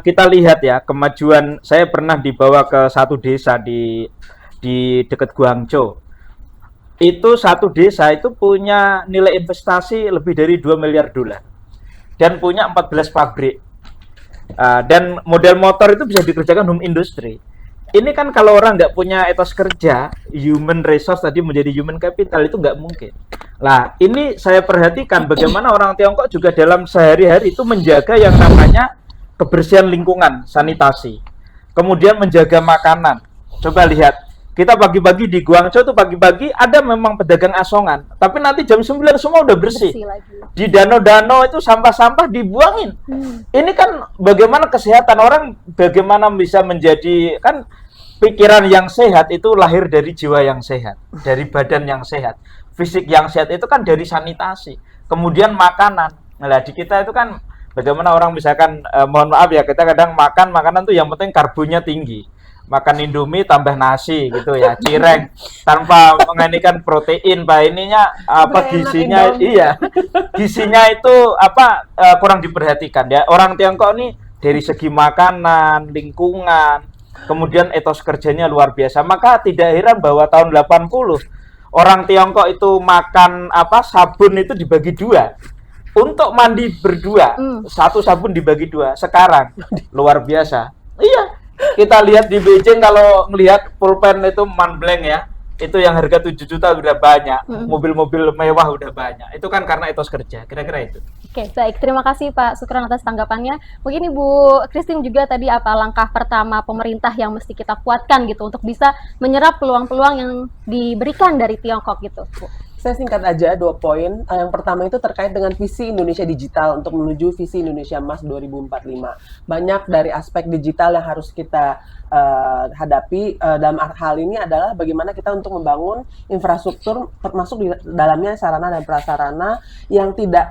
kita lihat ya kemajuan. Saya pernah dibawa ke satu desa di dekat Guangzhou. Itu satu desa itu punya nilai investasi lebih dari 2 miliar dolar dan punya 14 pabrik. Dan model motor itu bisa dikerjakan home industry. Ini kan kalau orang nggak punya etos kerja, human resource tadi menjadi human capital, itu nggak mungkin. Nah, ini saya perhatikan bagaimana orang Tiongkok juga dalam sehari-hari itu menjaga yang namanya kebersihan lingkungan, sanitasi. Kemudian menjaga makanan. Coba lihat, kita pagi-pagi di Guangzhou tuh pagi-pagi ada memang pedagang asongan, tapi nanti jam 9 semua udah bersih. Di danau-danau itu sampah-sampah dibuangin. Ini kan bagaimana kesehatan orang, bagaimana bisa menjadi, kan pikiran yang sehat itu lahir dari jiwa yang sehat, dari badan yang sehat. Fisik yang sehat itu kan dari sanitasi. Kemudian makanan. Nah, di kita itu kan bagaimana orang misalkan, mohon maaf ya, kita kadang makan makanan tuh yang penting karbonnya tinggi. makan Indomie tambah nasi gitu ya, cireng tanpa menganikan protein, Pak. Ininya apa Enak gizinya? Indomie. Iya, gizinya itu apa kurang diperhatikan ya. Orang Tiongkok nih dari segi makanan, lingkungan, kemudian etos kerjanya luar biasa. Maka tidak heran bahwa tahun 80 orang Tiongkok itu makan apa sabun itu dibagi dua. Untuk mandi berdua, satu sabun dibagi dua. Sekarang luar biasa. Iya, kita lihat di Beijing kalau melihat pulpen itu Montblanc ya, itu yang harga 7 juta udah banyak, mobil-mobil mewah udah banyak. Itu kan karena etos kerja, kira-kira itu. Oke, baik. Terima kasih Pak Sukron atas tanggapannya. Mungkin Ibu Christine juga tadi apa langkah pertama pemerintah yang mesti kita kuatkan gitu untuk bisa menyerap peluang-peluang yang diberikan dari Tiongkok gitu, Bu. Saya singkat aja 2 poin. Yang pertama itu terkait dengan visi Indonesia digital untuk menuju visi Indonesia Emas 2045. Banyak dari aspek digital yang harus kita hadapi dalam hal ini adalah bagaimana kita untuk membangun infrastruktur termasuk di dalamnya sarana dan prasarana yang tidak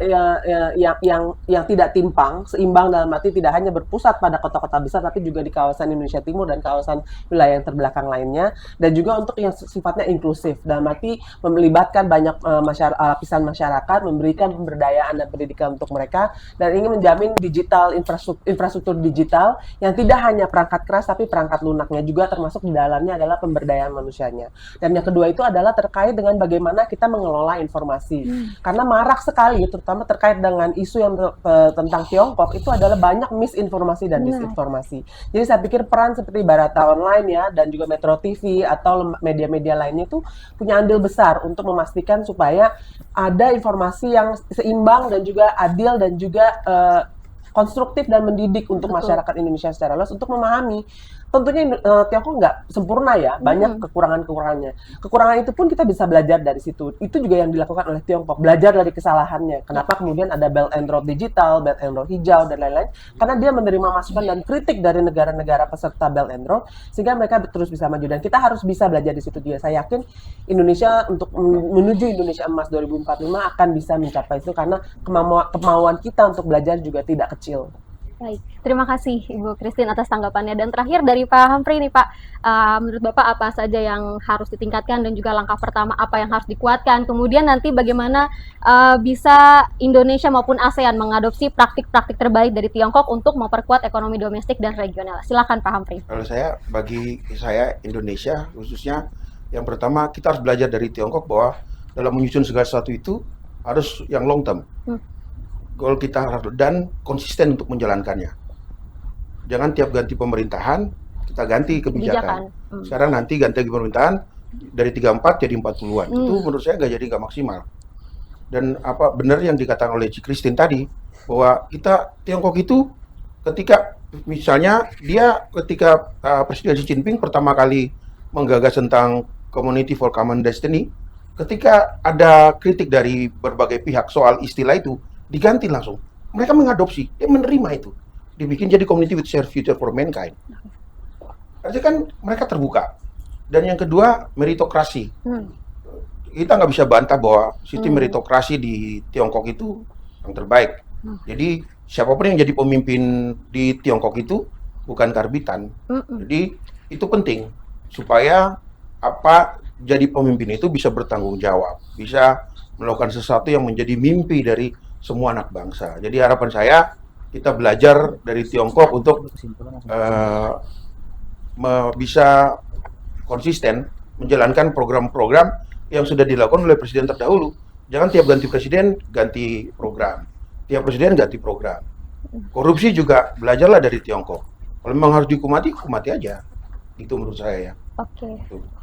yang tidak timpang, seimbang dalam arti tidak hanya berpusat pada kota-kota besar tapi juga di kawasan Indonesia Timur dan kawasan wilayah yang terbelakang lainnya, dan juga untuk yang sifatnya inklusif dalam arti melibatkan banyak lapisan masyarakat, memberikan pemberdayaan dan pendidikan untuk mereka, dan ingin menjamin digital infrastruktur digital yang tidak hanya perangkat keras tapi perangkat lunaknya juga, termasuk di dalamnya adalah pemberdayaan manusianya. Dan yang kedua itu adalah terkait dengan bagaimana kita mengelola informasi, karena marak sekali terutama terkait dengan isu yang tentang Tiongkok itu adalah banyak misinformasi dan disinformasi. Jadi saya pikir peran seperti Barata Online ya dan juga Metro TV atau media-media lainnya itu punya andil besar untuk memastikan supaya ada informasi yang seimbang dan juga adil dan juga konstruktif dan mendidik untuk masyarakat Indonesia secara luas untuk memahami. Tentunya Tiongkok nggak sempurna ya, banyak kekurangan-kekurangannya. Kekurangan itu pun kita bisa belajar dari situ. Itu juga yang dilakukan oleh Tiongkok, belajar dari kesalahannya. Kenapa kemudian ada Belt and Road Digital, Belt and Road Hijau, dan lain-lain. Karena dia menerima masukan dan kritik dari negara-negara peserta Belt and Road, sehingga mereka terus bisa maju. Dan kita harus bisa belajar di situ juga. Saya yakin Indonesia untuk menuju Indonesia Emas 2045 akan bisa mencapai itu, karena kemauan kita untuk belajar juga tidak kecil. Baik, terima kasih Ibu Christine atas tanggapannya. Dan terakhir dari Pak Humphrey nih Pak, menurut Bapak apa saja yang harus ditingkatkan dan juga langkah pertama apa yang harus dikuatkan? Kemudian nanti bagaimana bisa Indonesia maupun ASEAN mengadopsi praktik-praktik terbaik dari Tiongkok untuk memperkuat ekonomi domestik dan regional? Silakan Pak Humphrey. Kalau bagi saya Indonesia khususnya, yang pertama kita harus belajar dari Tiongkok bahwa dalam menyusun segala sesuatu itu harus yang long term. Goal kita harus dan konsisten untuk menjalankannya. Jangan tiap ganti pemerintahan kita ganti kebijakan. Sekarang nanti ganti pemerintahan dari 34 jadi 40-an. Itu menurut saya nggak maksimal. Dan apa benar yang dikatakan oleh Ci Christine tadi bahwa kita Tiongkok itu ketika misalnya ketika Presiden Xi Jinping pertama kali menggagas tentang Community for Common Destiny, ketika ada kritik dari berbagai pihak soal istilah itu, diganti langsung. Mereka mengadopsi, dia menerima itu. Dibikin jadi Community with Shared Future for Mankind. Artinya kan mereka terbuka. Dan yang kedua, meritokrasi. Kita nggak bisa bantah bahwa sistem meritokrasi di Tiongkok itu yang terbaik. Jadi siapapun yang jadi pemimpin di Tiongkok itu bukan karbitan. Jadi itu penting supaya jadi pemimpin itu bisa bertanggung jawab, bisa melakukan sesuatu yang menjadi mimpi dari semua anak bangsa. Jadi harapan saya kita belajar dari Tiongkok untuk bisa konsisten menjalankan program-program yang sudah dilakukan oleh presiden terdahulu. Jangan tiap ganti presiden ganti program, tiap presiden ganti program. Korupsi juga belajarlah dari Tiongkok. Kalau memang harus dihukumati, hukumati aja. Itu menurut saya ya. Oke,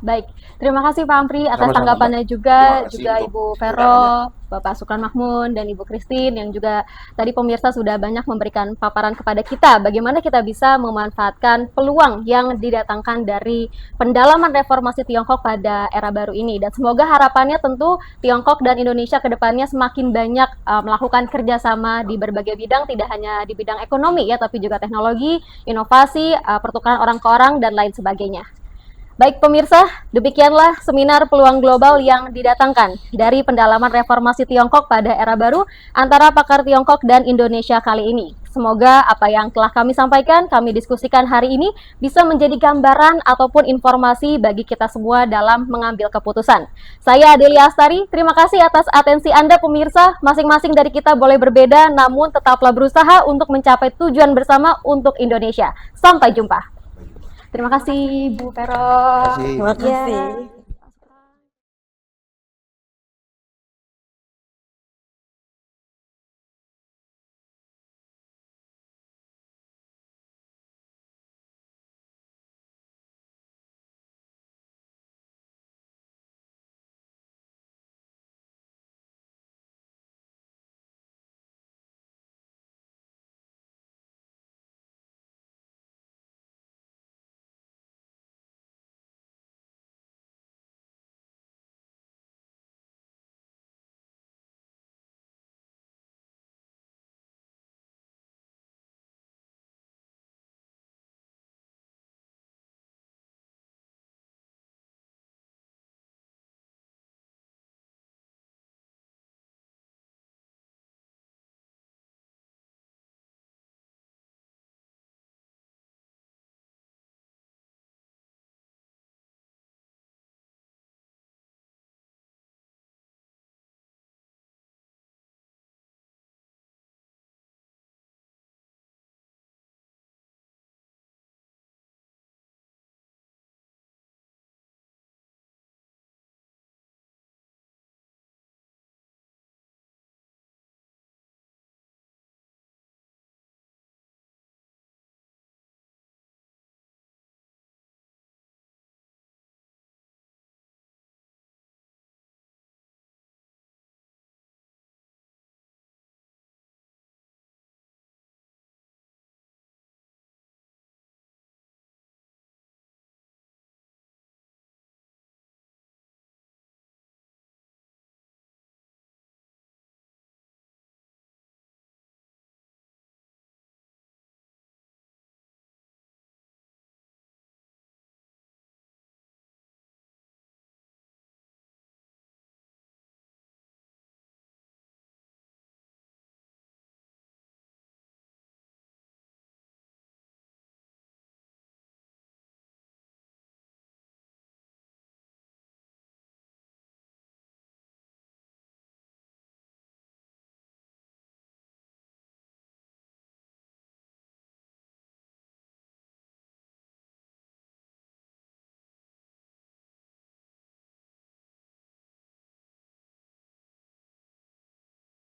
baik. Terima kasih Pak Humphrey atas Sama-sama, tanggapannya Mbak. juga Terima kasih Ibu untuk Vero, Bapak Sukron Mahmud, dan Ibu Christine yang juga tadi pemirsa sudah banyak memberikan paparan kepada kita bagaimana kita bisa memanfaatkan peluang yang didatangkan dari pendalaman reformasi Tiongkok pada era baru ini. Dan semoga harapannya tentu Tiongkok dan Indonesia ke depannya semakin banyak melakukan kerjasama di berbagai bidang, tidak hanya di bidang ekonomi ya, tapi juga teknologi, inovasi, pertukaran orang ke orang, dan lain sebagainya. Baik pemirsa, demikianlah seminar peluang global yang didatangkan dari pendalaman reformasi Tiongkok pada era baru antara pakar Tiongkok dan Indonesia kali ini. Semoga apa yang telah kami sampaikan, kami diskusikan hari ini bisa menjadi gambaran ataupun informasi bagi kita semua dalam mengambil keputusan. Saya Adelia Astari, terima kasih atas atensi Anda pemirsa. Masing-masing dari kita boleh berbeda, namun tetaplah berusaha untuk mencapai tujuan bersama untuk Indonesia. Sampai jumpa. Terima kasih Bu Vero. Terima kasih. Terima Ya. kasih.